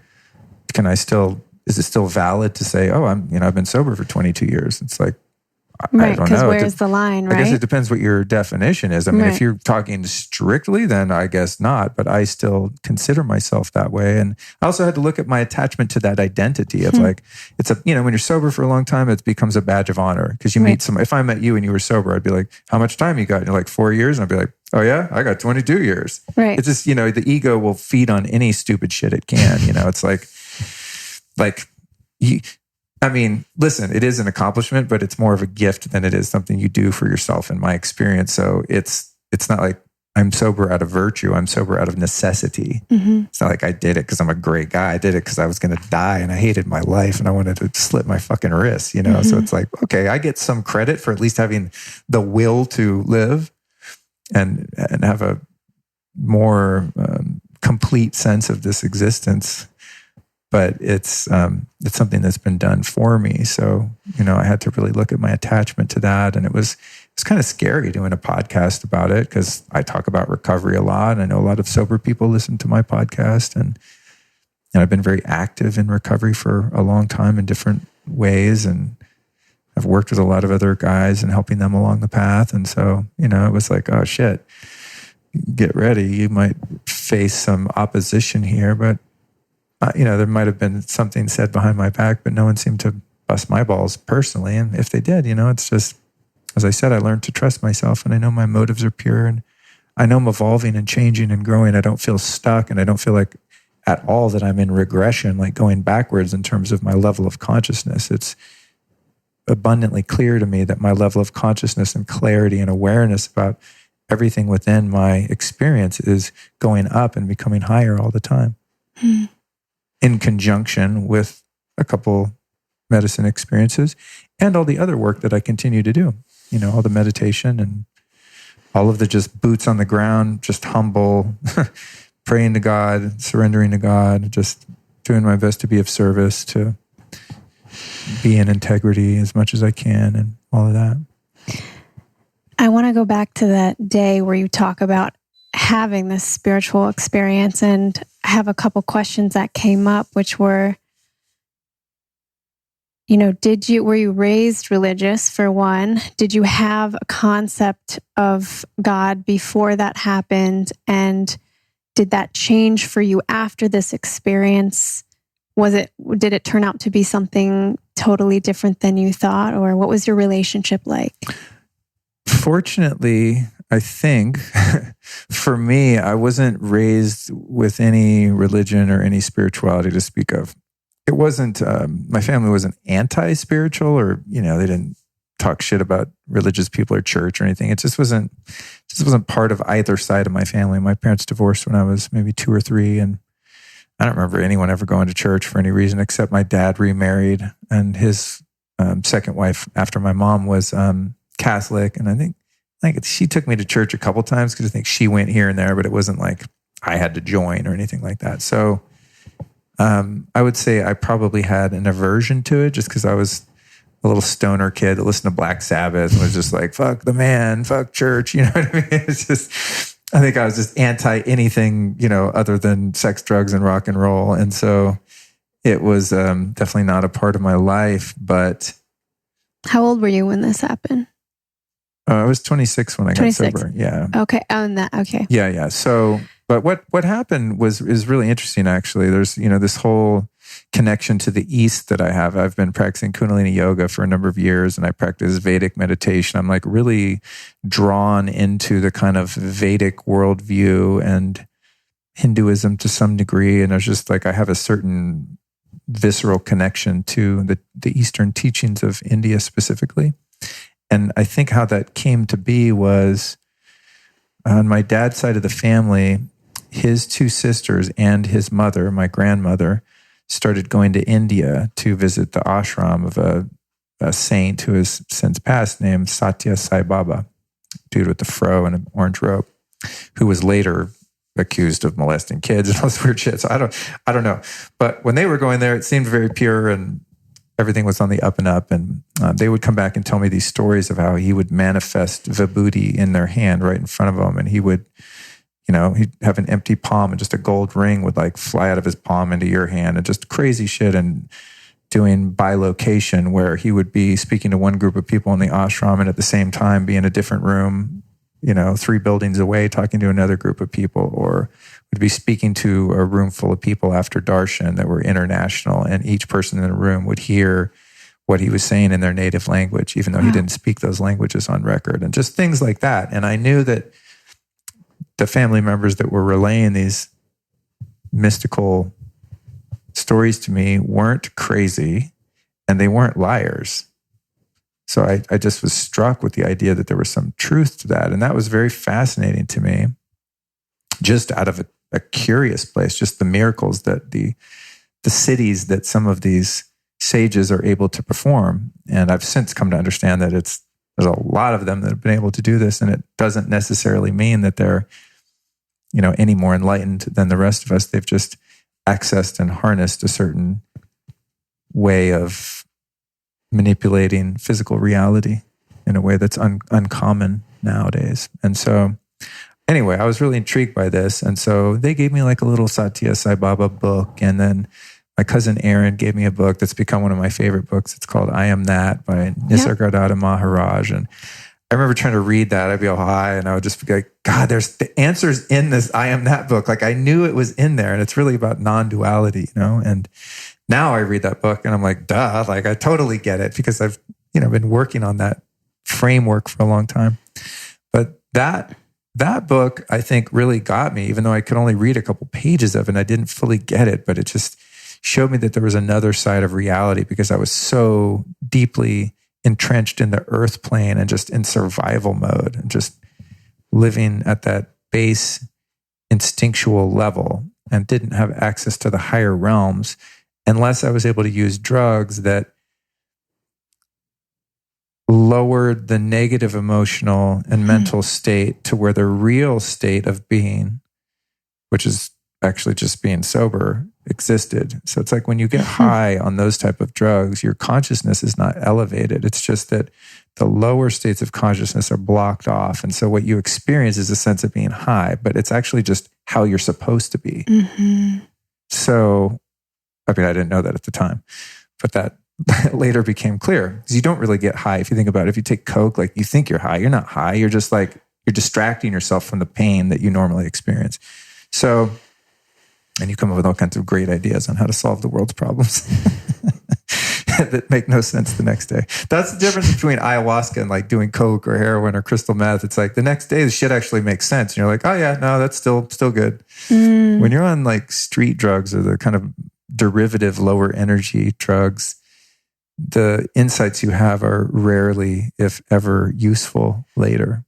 is it still valid to say, oh, I've been sober for 22 years. It's like, right, I don't know. Because where's the line, right? I guess it depends what your definition is. I mean, if you're talking strictly, then I guess not, but I still consider myself that way. And I also had to look at my attachment to that identity of like, it's when you're sober for a long time, it becomes a badge of honor, because you meet if I met you and you were sober, I'd be like, how much time you got? And you're like, 4 years. And I'd be like, oh yeah, I got 22 years. Right. It's just, the ego will feed on any stupid shit it can, it's listen, it is an accomplishment, but it's more of a gift than it is something you do for yourself, in my experience. So it's not like I'm sober out of virtue. I'm sober out of necessity. It's not like I did it because I'm a great guy. I did it because I was going to die and I hated my life and I wanted to slit my fucking wrists, So it's like, okay, I get some credit for at least having the will to live and have a more complete sense of this existence. But it's something that's been done for me. So, I had to really look at my attachment to that. And it's kind of scary doing a podcast about it, because I talk about recovery a lot. I know a lot of sober people listen to my podcast, and I've been very active in recovery for a long time in different ways. And I've worked with a lot of other guys and helping them along the path. And so, it was like, oh shit, get ready. You might face some opposition here, but there might have been something said behind my back, but no one seemed to bust my balls personally. And if they did, it's just, as I said, I learned to trust myself, and I know my motives are pure, and I know I'm evolving and changing and growing. I don't feel stuck, and I don't feel like at all that I'm in regression, like going backwards in terms of my level of consciousness. It's abundantly clear to me that my level of consciousness and clarity and awareness about everything within my experience is going up and becoming higher all the time. In conjunction with a couple medicine experiences and all the other work that I continue to do, all the meditation and all of the just boots on the ground, just humble, praying to God, surrendering to God, just doing my best to be of service, to be in integrity as much as I can, and all of that. I want to go back to that day where you talk about having this spiritual experience, and I have a couple questions that came up, which were, were you raised religious, for one? Did you have a concept of God before that happened? And did that change for you after this experience? Did it turn out to be something totally different than you thought? Or what was your relationship like? Fortunately, I think for me, I wasn't raised with any religion or any spirituality to speak of. It wasn't, my family wasn't anti-spiritual, or, they didn't talk shit about religious people or church or anything. It just wasn't part of either side of my family. My parents divorced when I was maybe 2 or 3, and I don't remember anyone ever going to church for any reason, except my dad remarried, and his second wife after my mom was Catholic. And I think she took me to church a couple times, because I think she went here and there, but it wasn't like I had to join or anything like that. So I would say I probably had an aversion to it, just because I was a little stoner kid that listened to Black Sabbath and was just like, fuck the man, fuck church. You know what I mean? It's just, I think I was just anti anything, other than sex, drugs, and rock and roll. And so it was definitely not a part of my life. But how old were you when this happened? I was 26 when I got sober. Yeah. Okay. Okay. Yeah. So But what happened is really interesting, actually. There's, this whole connection to the East that I have. I've been practicing Kundalini yoga for a number of years, and I practice Vedic meditation. I'm like really drawn into the kind of Vedic worldview and Hinduism to some degree. And there's just like, I have a certain visceral connection to the Eastern teachings of India specifically. And I think how that came to be was on my dad's side of the family, his two sisters and his mother, my grandmother, started going to India to visit the ashram of a saint who has since passed named Satya Sai Baba, dude with the fro and an orange robe, who was later accused of molesting kids and all this weird shit. So I don't know. But when they were going there, it seemed very pure and everything was on the up and up. And they would come back and tell me these stories of how he would manifest vibhuti in their hand right in front of them. And he would, he'd have an empty palm and just a gold ring would like fly out of his palm into your hand and just crazy shit. And doing bilocation where he would be speaking to one group of people in the ashram and at the same time be in a different room, 3 buildings away talking to another group of people, or would be speaking to a room full of people after darshan that were international, and each person in the room would hear what he was saying in their native language, even though he didn't speak those languages on record, and just things like that. And I knew that the family members that were relaying these mystical stories to me weren't crazy and they weren't liars. So I just was struck with the idea that there was some truth to that. And that was very fascinating to me, just out of a curious place, just the miracles that the cities that some of these sages are able to perform. And I've since come to understand that there's a lot of them that have been able to do this. And it doesn't necessarily mean that they're, any more enlightened than the rest of us. They've just accessed and harnessed a certain way of manipulating physical reality in a way that's uncommon nowadays. And so anyway, I was really intrigued by this. And so they gave me like a little Satya Sai Baba book. And then my cousin Aaron gave me a book that's become one of my favorite books. It's called I Am That by Nisargadatta Maharaj. And I remember trying to read that. I'd be all high and I would just be like, God, there's the answers in this I Am That book. Like I knew it was in there, and it's really about non-duality, and now I read that book and I'm like, duh, like I totally get it because I've, been working on that framework for a long time. But that book, I think, really got me, even though I could only read a couple pages of it and I didn't fully get it, but it just showed me that there was another side of reality because I was so deeply entrenched in the earth plane and just in survival mode and just living at that base instinctual level and didn't have access to the higher realms unless I was able to use drugs that lowered the negative emotional and mental state to where the real state of being, which is actually just being sober, existed. So it's like when you get high on those type of drugs, your consciousness is not elevated. It's just that the lower states of consciousness are blocked off. And so what you experience is a sense of being high, but it's actually just how you're supposed to be. So, I didn't know that at the time, but that later became clear because you don't really get high. If you think about it, if you take Coke, like you think you're high, you're not high. You're just like, you're distracting yourself from the pain that you normally experience. So, and you come up with all kinds of great ideas on how to solve the world's problems that make no sense the next day. That's the difference between ayahuasca and like doing Coke or heroin or crystal meth. It's like the next day the shit actually makes sense. And you're like, oh yeah, no, that's still good. When you're on like street drugs or the kind of derivative lower energy drugs, the insights you have are rarely, if ever, useful later.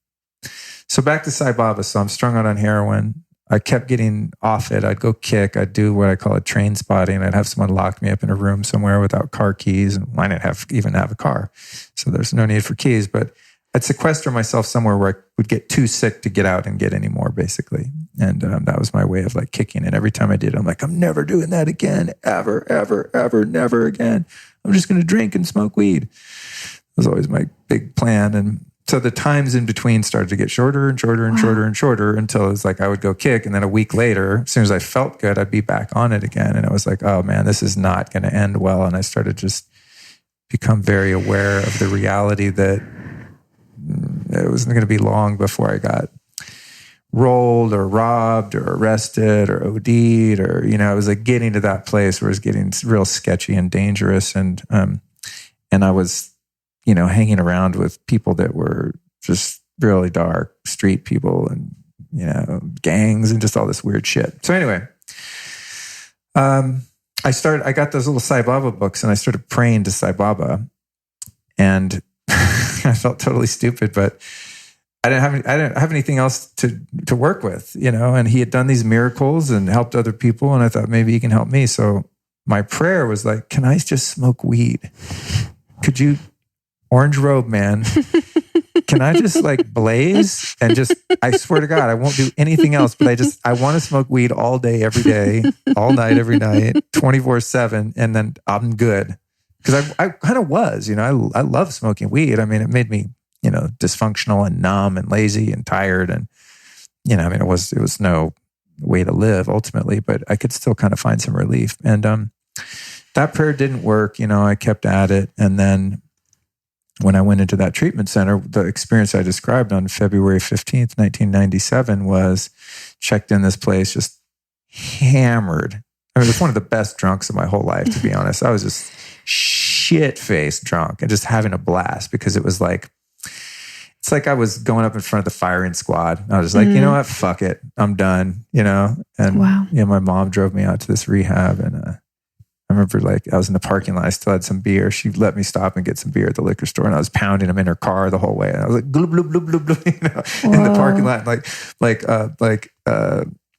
So back to Sai Baba. So I'm strung out on heroin. I kept getting off it. I'd go kick. I'd do what I call a train spotting. I'd have someone lock me up in a room somewhere without car keys. And I didn't even have a car. So there's no need for keys. But I'd sequester myself somewhere where I would get too sick to get out and get any more, basically. And that was my way of like kicking. And every time I did, I'm like, I'm never doing that again. Ever, ever, ever, never again. I'm just going to drink and smoke weed. That was always my big plan. And so the times in between started to get shorter and shorter and shorter and shorter until it was like I would go kick. And then a week later, as soon as I felt good, I'd be back on it again. And it was like, oh man, this is not going to end well. And I started just become very aware of the reality that it wasn't going to be long before I got rolled or robbed or arrested or OD'd or, I was like getting to that place where it was getting real sketchy and dangerous. And I was, hanging around with people that were just really dark street people and, gangs and just all this weird shit. So anyway, I got those little Sai Baba books and I started praying to Sai Baba, and I felt totally stupid, but I didn't have anything else to work with, and he had done these miracles and helped other people. And I thought maybe he can help me. So my prayer was like, can I just smoke weed? Could you, orange robe, man, can I just like blaze and just, I swear to God, I won't do anything else, but I want to smoke weed all day, every day, all night, every night, 24/7. And then I'm good. Cause I kind of was, I love smoking weed. I mean, it made me, dysfunctional and numb and lazy and tired. And, it was no way to live ultimately, but I could still kind of find some relief. And, that prayer didn't work. I kept at it. And then when I went into that treatment center, the experience I described on February 15th, 1997 was checked in this place, just hammered. I mean, it was one of the best drunks of my whole life, to be honest. I was just shit-faced drunk and just having a blast because it's like I was going up in front of the firing squad. I was just like, you know what? Fuck it. I'm done, And wow. My mom drove me out to this rehab, and I remember I was in the parking lot. I still had some beer. She let me stop and get some beer at the liquor store, and I was pounding them in her car the whole way. And I was like, glub, glub, glub, glub, glub, in the parking lot, like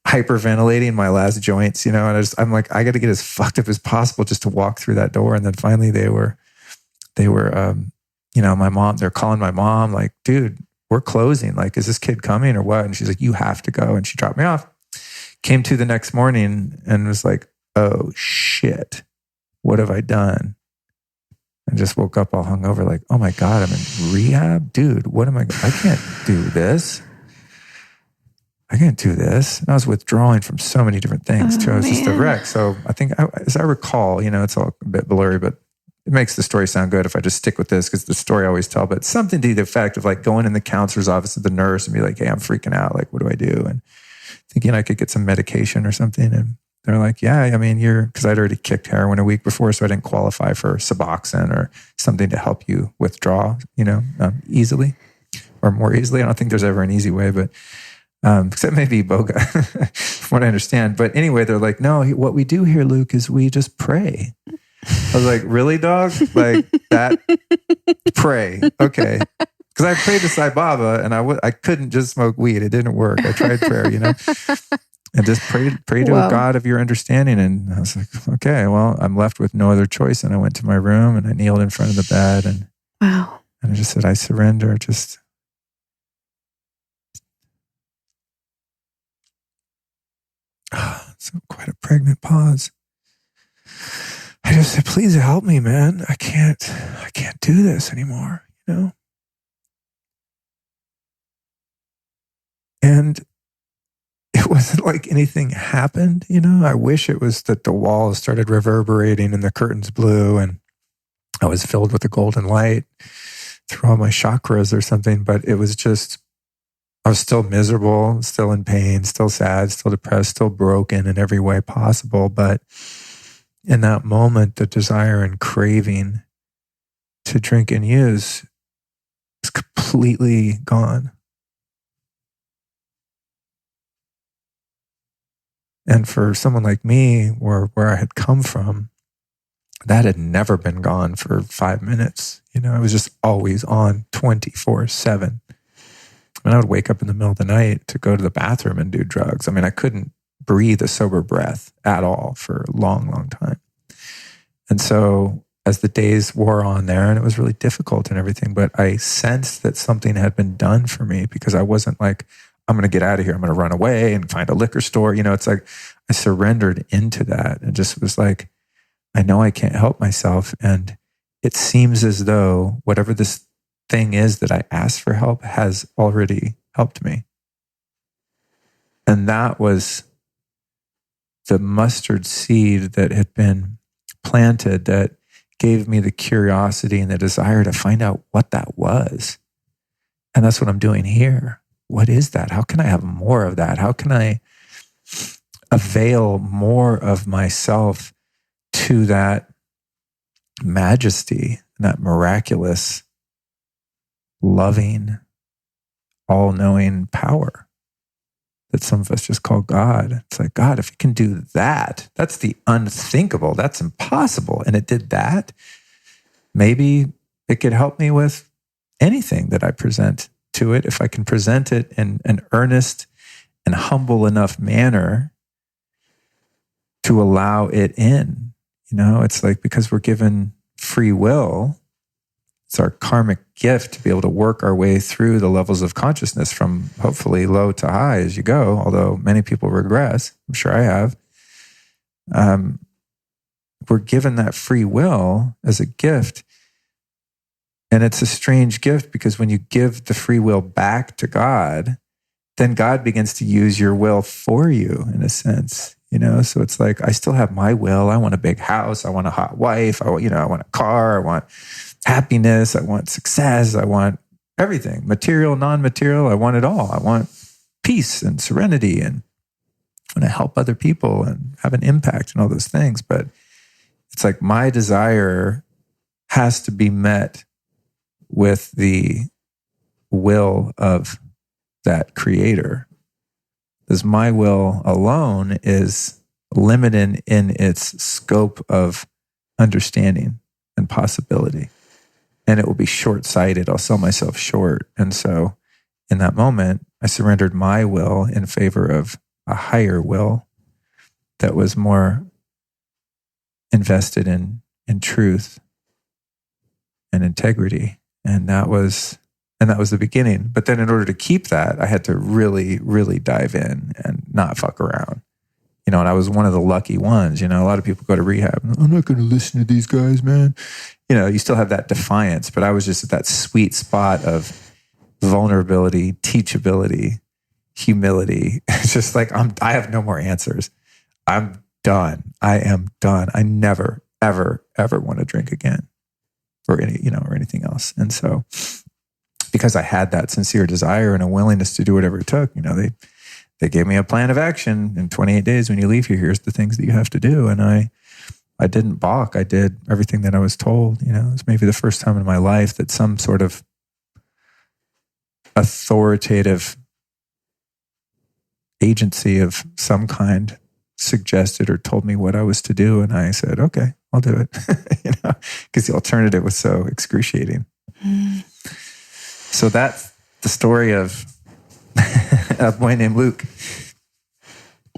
hyperventilating my last joints, And I'm like, I got to get as fucked up as possible just to walk through that door. And then finally they were, my mom. They're calling my mom, like, dude, we're closing. Like, is this kid coming or what? And she's like, you have to go. And she dropped me off. Came to the next morning and was like, oh shit, what have I done? And just woke up all hungover, like, oh my God, I'm in rehab? Dude, I can't do this. And I was withdrawing from so many different things too. I was just a wreck. So I think, as I recall, it's all a bit blurry, but it makes the story sound good if I just stick with this because the story I always tell, but something to the effect of like going in the counselor's office with the nurse and be like, hey, I'm freaking out. Like, what do I do? And thinking I could get some medication or something. And they're like, yeah, I mean, because I'd already kicked heroin a week before, so I didn't qualify for Suboxone or something to help you withdraw, easily or more easily. I don't think there's ever an easy way, but except maybe Boga, from what I understand. But anyway, they're like, no, what we do here, Luke, is we just pray. I was like, really, dog? Like that? Pray. Okay. Because I prayed to Sai Baba and I couldn't just smoke weed. It didn't work. I tried prayer, and just pray to a God of your understanding. And I was like, okay, well, I'm left with no other choice. And I went to my room and I kneeled in front of the bed and wow. And I just said, I surrender. Just so quite a pregnant pause. I just said, please help me, man. I can't do this anymore, And it wasn't like anything happened, I wish it was that the walls started reverberating and the curtains blew and I was filled with a golden light through all my chakras or something. But it was just, I was still miserable, still in pain, still sad, still depressed, still broken in every way possible. But in that moment, the desire and craving to drink and use is completely gone. And for someone like me, where I had come from, that had never been gone for 5 minutes. I was just always on 24/7. And I would wake up in the middle of the night to go to the bathroom and do drugs. I mean, I couldn't breathe a sober breath at all for a long, long time. And so as the days wore on there, and it was really difficult and everything, but I sensed that something had been done for me because I wasn't like, I'm going to get out of here. I'm going to run away and find a liquor store. It's like I surrendered into that and just was like, I know I can't help myself. And it seems as though whatever this thing is that I asked for help has already helped me. And that was the mustard seed that had been planted that gave me the curiosity and the desire to find out what that was. And that's what I'm doing here. what is that? How can I have more of that? How can I avail more of myself to that majesty, that miraculous, loving, all-knowing power that some of us just call God? It's like, God, if it can do that, that's the unthinkable. That's impossible. And it did that. Maybe it could help me with anything that I present to it, if I can present it in an earnest and humble enough manner to allow it in. It's like, because we're given free will, it's our karmic gift to be able to work our way through the levels of consciousness from hopefully low to high as you go, although many people regress. I'm sure I have. We're given that free will as a gift. And it's a strange gift, because when you give the free will back to God, then God begins to use your will for you, in a sense. So it's like, I still have my will. I want a big house. I want a hot wife. I want a car. I want happiness. I want success. I want everything, material, non-material. I want it all. I want peace and serenity, and I want to help other people and have an impact and all those things. But it's like, my desire has to be met with the will of that creator. Because my will alone is limited in its scope of understanding and possibility. And it will be short-sighted. I'll sell myself short. And so in that moment, I surrendered my will in favor of a higher will that was more invested in truth and integrity. And that was the beginning. But then in order to keep that, I had to really, really dive in and not fuck around. And I was one of the lucky ones. A lot of people go to rehab. I'm not going to listen to these guys, man. You still have that defiance, but I was just at that sweet spot of vulnerability, teachability, humility. It's just like, I have no more answers. I'm done. I am done. I never, ever, ever want to drink again, or anything else. And so, because I had that sincere desire and a willingness to do whatever it took, they gave me a plan of action. In 28 days, when you leave here, here's the things that you have to do. And I didn't balk. I did everything that I was told. It was maybe the first time in my life that some sort of authoritative agency of some kind suggested or told me what I was to do. And I said, okay, I'll do it. Because the alternative was so excruciating. So that's the story of a boy named Luke.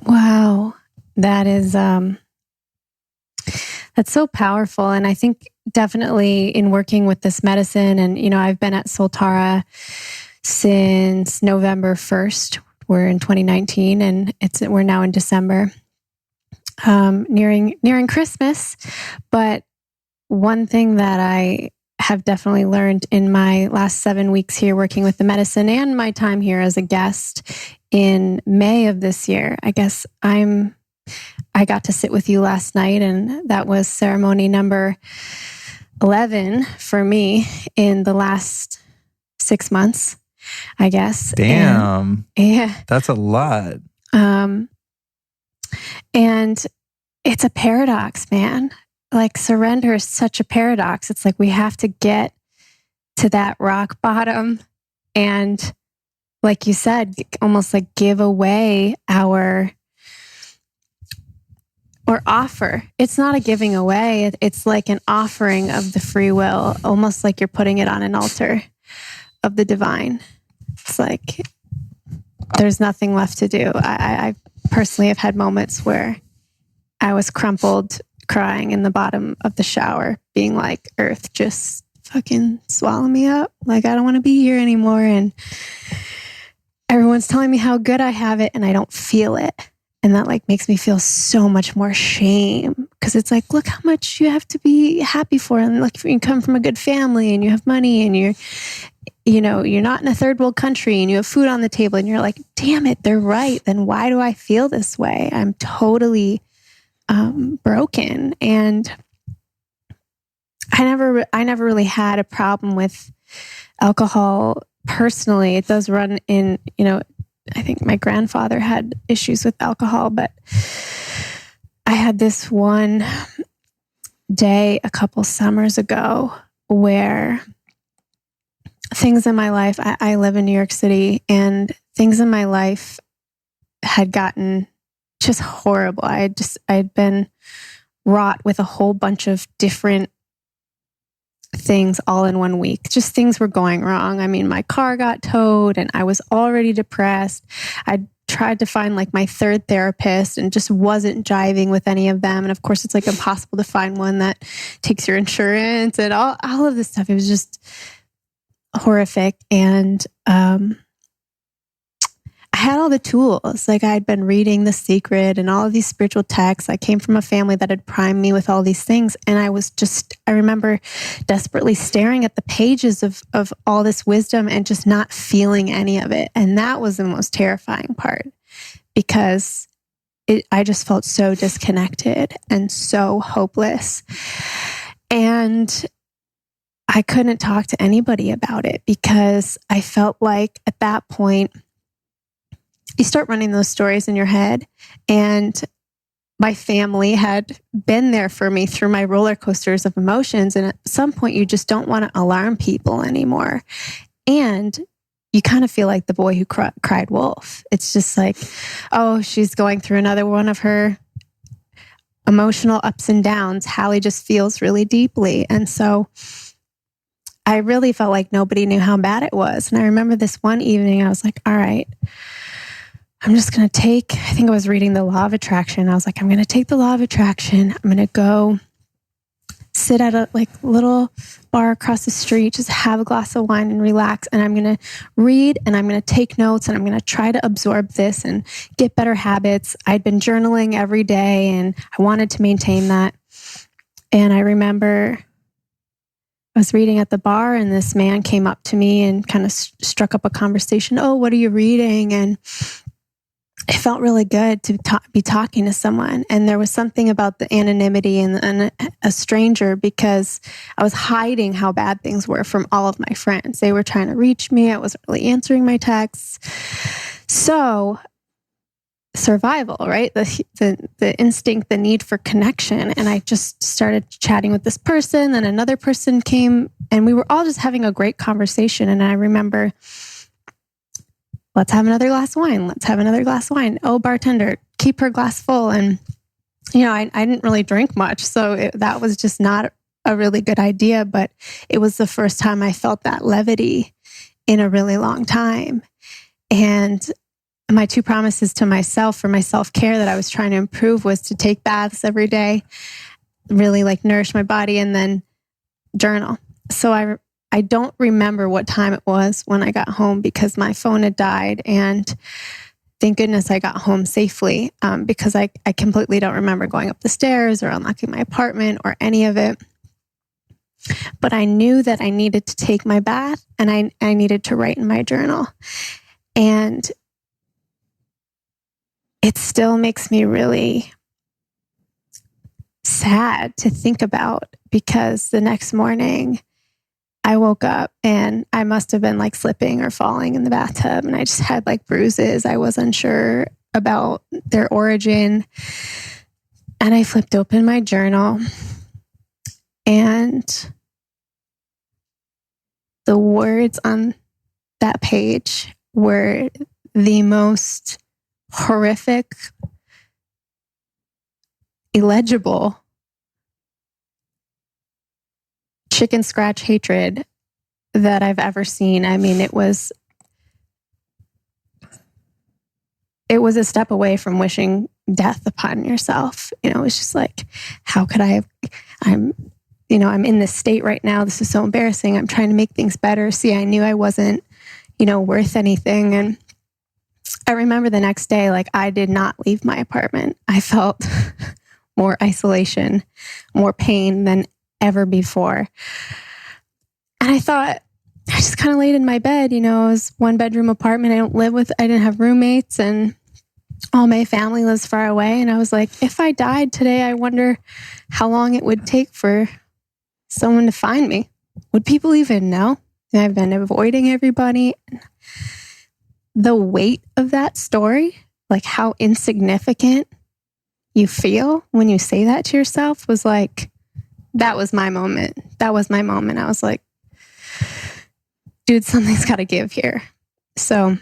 Wow. That is, that's so powerful. And I think definitely in working with this medicine, and, I've been at Soltara since November 1st. We're in 2019 and we're now in December, nearing Christmas. But one thing that I have definitely learned in my last 7 weeks here working with the medicine, and my time here as a guest in May of this year, I guess I got to sit with you last night, and that was ceremony number 11 for me in the last 6 months, I guess. Damn. Yeah. That's a lot. And it's a paradox, man. Like, surrender is such a paradox. It's like we have to get to that rock bottom and, like you said, almost like give away or offer. It's not a giving away. It's like an offering of the free will, almost like you're putting it on an altar of the divine. It's like there's nothing left to do. I personally have had moments where I was crumpled, crying in the bottom of the shower, being like, Earth, just fucking swallow me up. Like, I don't want to be here anymore. And everyone's telling me how good I have it, and I don't feel it. And that like makes me feel so much more shame, because it's like, look how much you have to be happy for. And like, you come from a good family and you have money and you're not in a third world country and you have food on the table, and you're like, damn it, they're right. Then why do I feel this way? I'm totally broken. And I never really had a problem with alcohol personally, it does run in, I think my grandfather had issues with alcohol, but I had this one day a couple summers ago where things in my life, I live in New York City, and things in my life had gotten just horrible. I'd been wrought with a whole bunch of different things all in 1 week. Just things were going wrong. I mean, my car got towed and I was already depressed. I tried to find like my third therapist and just wasn't jiving with any of them. And of course, it's like impossible to find one that takes your insurance and all of this stuff. It was just horrific. And I had all the tools. Like I'd been reading The Secret and all of these spiritual texts. I came from a family that had primed me with all these things. And I remember desperately staring at the pages of all this wisdom and just not feeling any of it. And that was the most terrifying part, because I just felt so disconnected and so hopeless. And I couldn't talk to anybody about it because I felt like at that point, you start running those stories in your head. And my family had been there for me through my roller coasters of emotions. And at some point, you just don't want to alarm people anymore. And you kind of feel like the boy who cried wolf. It's just like, oh, she's going through another one of her emotional ups and downs. Hallie just feels really deeply. And so I really felt like nobody knew how bad it was. And I remember this one evening, I was like, all right, I'm just going to I think I was reading The Law of Attraction. I was like, I'm going to take the Law of Attraction. I'm going to go sit at a little bar across the street, just have a glass of wine and relax. And I'm going to read and I'm going to take notes and I'm going to try to absorb this and get better habits. I'd been journaling every day and I wanted to maintain that. And I remember I was reading at the bar and this man came up to me and kind of struck up a conversation. Oh, what are you reading? And it felt really good to be talking to someone. And there was something about the anonymity and a stranger, because I was hiding how bad things were from all of my friends. They were trying to reach me. I wasn't really answering my texts. So survival, right? The instinct, the need for connection. And I just started chatting with this person. Then another person came and we were all just having a great conversation. And I remember, let's have another glass of wine. Let's have another glass of wine. Oh, bartender, keep her glass full. And, I didn't really drink much. So that was just not a really good idea. But it was the first time I felt that levity in a really long time. And my two promises to myself for my self-care that I was trying to improve was to take baths every day, really nourish my body, and then journal. So I don't remember what time it was when I got home because my phone had died, and thank goodness I got home safely because I completely don't remember going up the stairs or unlocking my apartment or any of it. But I knew that I needed to take my bath and I needed to write in my journal. And it still makes me really sad to think about, because the next morning I woke up and I must have been slipping or falling in the bathtub, and I just had bruises. I was unsure about their origin. And I flipped open my journal, and the words on that page were the most horrific, illegible chicken scratch hatred that I've ever seen. I mean, it was a step away from wishing death upon yourself. It was just how could I'm in this state right now. This is so embarrassing. I'm trying to make things better. See, I knew I wasn't, worth anything. And I remember the next day, I did not leave my apartment. I felt more isolation, more pain than ever before. And I thought, I just kind of laid in my bed, it was 1-bedroom apartment. I didn't have roommates, and all my family lives far away. And I was like, if I died today, I wonder how long it would take for someone to find me. Would people even know? I've been avoiding everybody. The weight of that story, like how insignificant you feel when you say that to yourself, was like, that was my moment. That was my moment. I was like, dude, something's got to give here. So,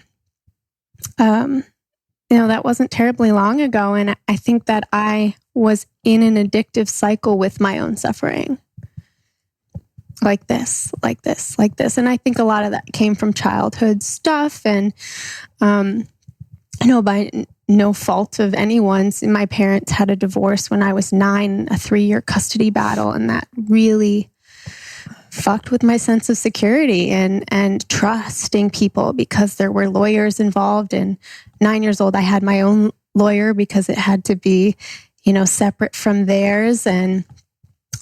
that wasn't terribly long ago. And I think that I was in an addictive cycle with my own suffering. Like this. And I think a lot of that came from childhood stuff. And, by no fault of anyone's, my parents had a divorce when I was 9, a 3-year custody battle. And that really fucked with my sense of security and trusting people, because there were lawyers involved. And 9 years old, I had my own lawyer because it had to be, separate from theirs. And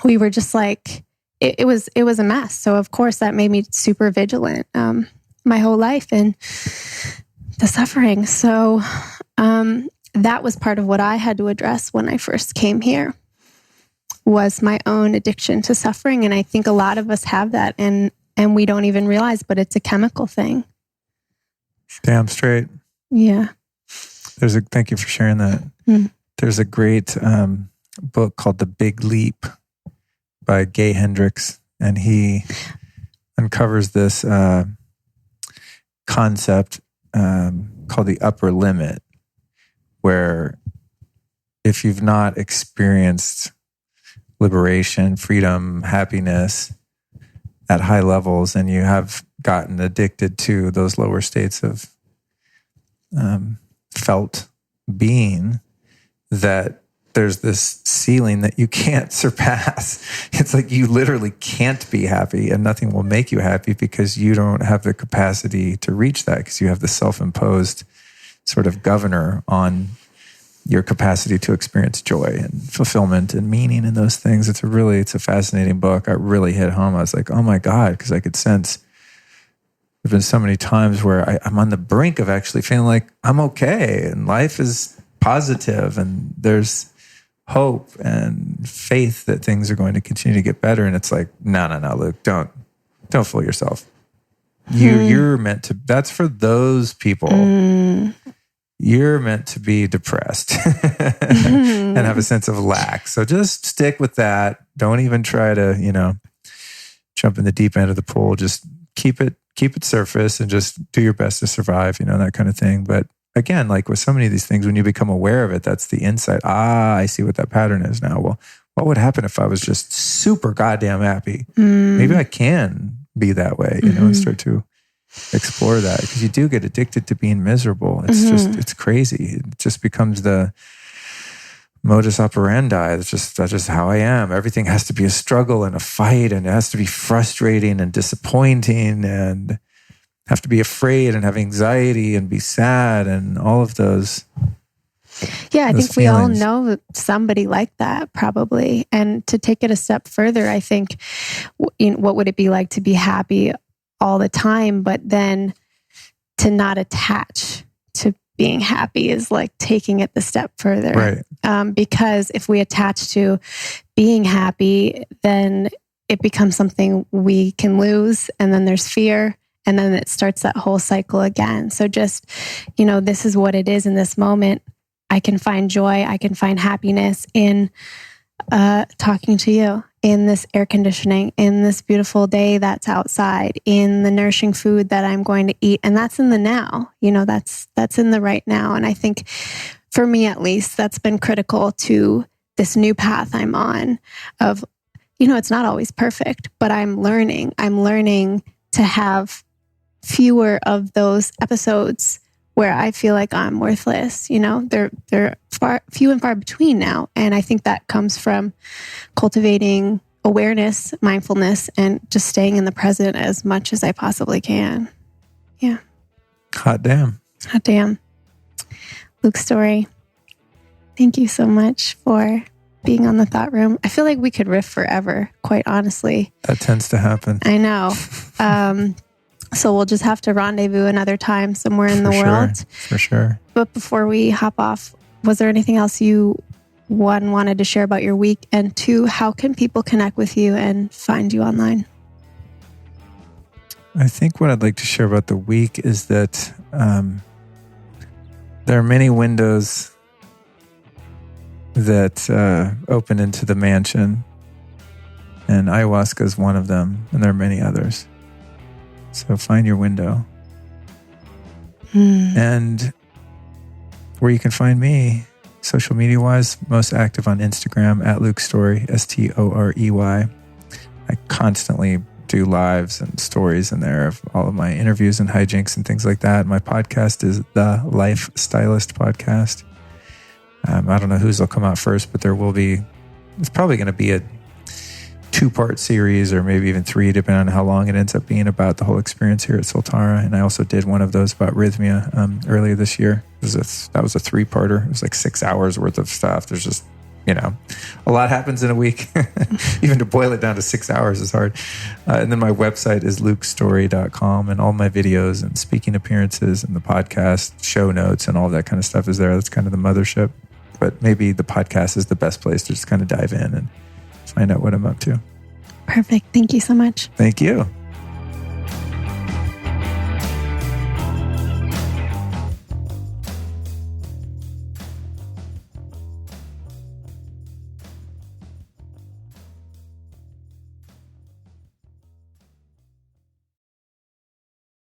we were just like, it was a mess. So of course that made me super vigilant my whole life, and the suffering. So that was part of what I had to address when I first came here, was my own addiction to suffering. And I think a lot of us have that, and we don't even realize, but it's a chemical thing. Damn straight. Yeah. Thank you for sharing that. There's a great book called The Big Leap by Gay Hendricks, and he uncovers this concept called the upper limit, where if you've not experienced liberation, freedom, happiness at high levels, and you have gotten addicted to those lower states of felt being, that there's this ceiling that you can't surpass. It's like you literally can't be happy, and nothing will make you happy because you don't have the capacity to reach that, because you have the self-imposed sort of governor on your capacity to experience joy and fulfillment and meaning and those things. It's a fascinating book. I really hit home. I was like, oh my God, because I could sense there've been so many times where I'm on the brink of actually feeling like I'm okay and life is positive and there's hope and faith that things are going to continue to get better. And it's like, no, Luke, don't fool yourself. You're meant to, that's for those people. You're meant to be depressed and have a sense of lack. So just stick with that. Don't even try to, jump in the deep end of the pool. Just keep it surface and just do your best to survive, that kind of thing. But again, like with so many of these things, when you become aware of it, that's the insight. I see what that pattern is now. Well, what would happen if I was just super goddamn happy? Maybe I can be that way, and start to explore that, because you do get addicted to being miserable. It's it's crazy. It just becomes the modus operandi. That's just how I am. Everything has to be a struggle and a fight, and it has to be frustrating and disappointing, and have to be afraid and have anxiety and be sad and all of those. Yeah, I think feelings. we all know somebody like that, probably. And to take it a step further, I think, what would it be like to be happy all the time, but then to not attach to being happy is like taking it the step further. Right. Because if we attach to being happy, then it becomes something we can lose, and then there's fear, and then it starts that whole cycle again. So just, this is what it is in this moment. I can find joy, I can find happiness in talking to you, in this air conditioning, in this beautiful day that's outside, in the nourishing food that I'm going to eat. And that's in the now, that's in the right now. And I think for me, at least, that's been critical to this new path I'm on of, it's not always perfect, but I'm learning to have fewer of those episodes where I feel like I'm worthless. They're few and far between now. And I think that comes from cultivating awareness, mindfulness, and just staying in the present as much as I possibly can. Yeah. Hot damn. Luke Story, thank you so much for being on the Thought Room. I feel like we could riff forever, quite honestly. That tends to happen. I know. So we'll just have to rendezvous another time somewhere in the world. For sure. But before we hop off, was there anything else you, one, wanted to share about your week? And two, how can people connect with you and find you online? I think what I'd like to share about the week is that there are many windows that open into the mansion, and ayahuasca is one of them, and there are many others. So find your window. And where you can find me, social media wise, most active on Instagram at Luke Story, STOREY. I constantly do lives and stories in there of all of my interviews and hijinks and things like that. My podcast is the Life Stylist Podcast. I don't know whose will come out first, but it's probably going to be a 2-part series or maybe even 3, depending on how long it ends up being, about the whole experience here at Soltara. And I also did one of those about rhythmia earlier this year. That was a 3-parter. It was like 6 hours worth of stuff. There's just, a lot happens in a week. Even to boil it down to 6 hours is hard. And then my website is lukestory.com, and all my videos and speaking appearances and the podcast show notes and all that kind of stuff is there. That's kind of the mothership. But maybe the podcast is the best place to just kind of dive in and find out what I'm up to. Perfect. Thank you so much. Thank you.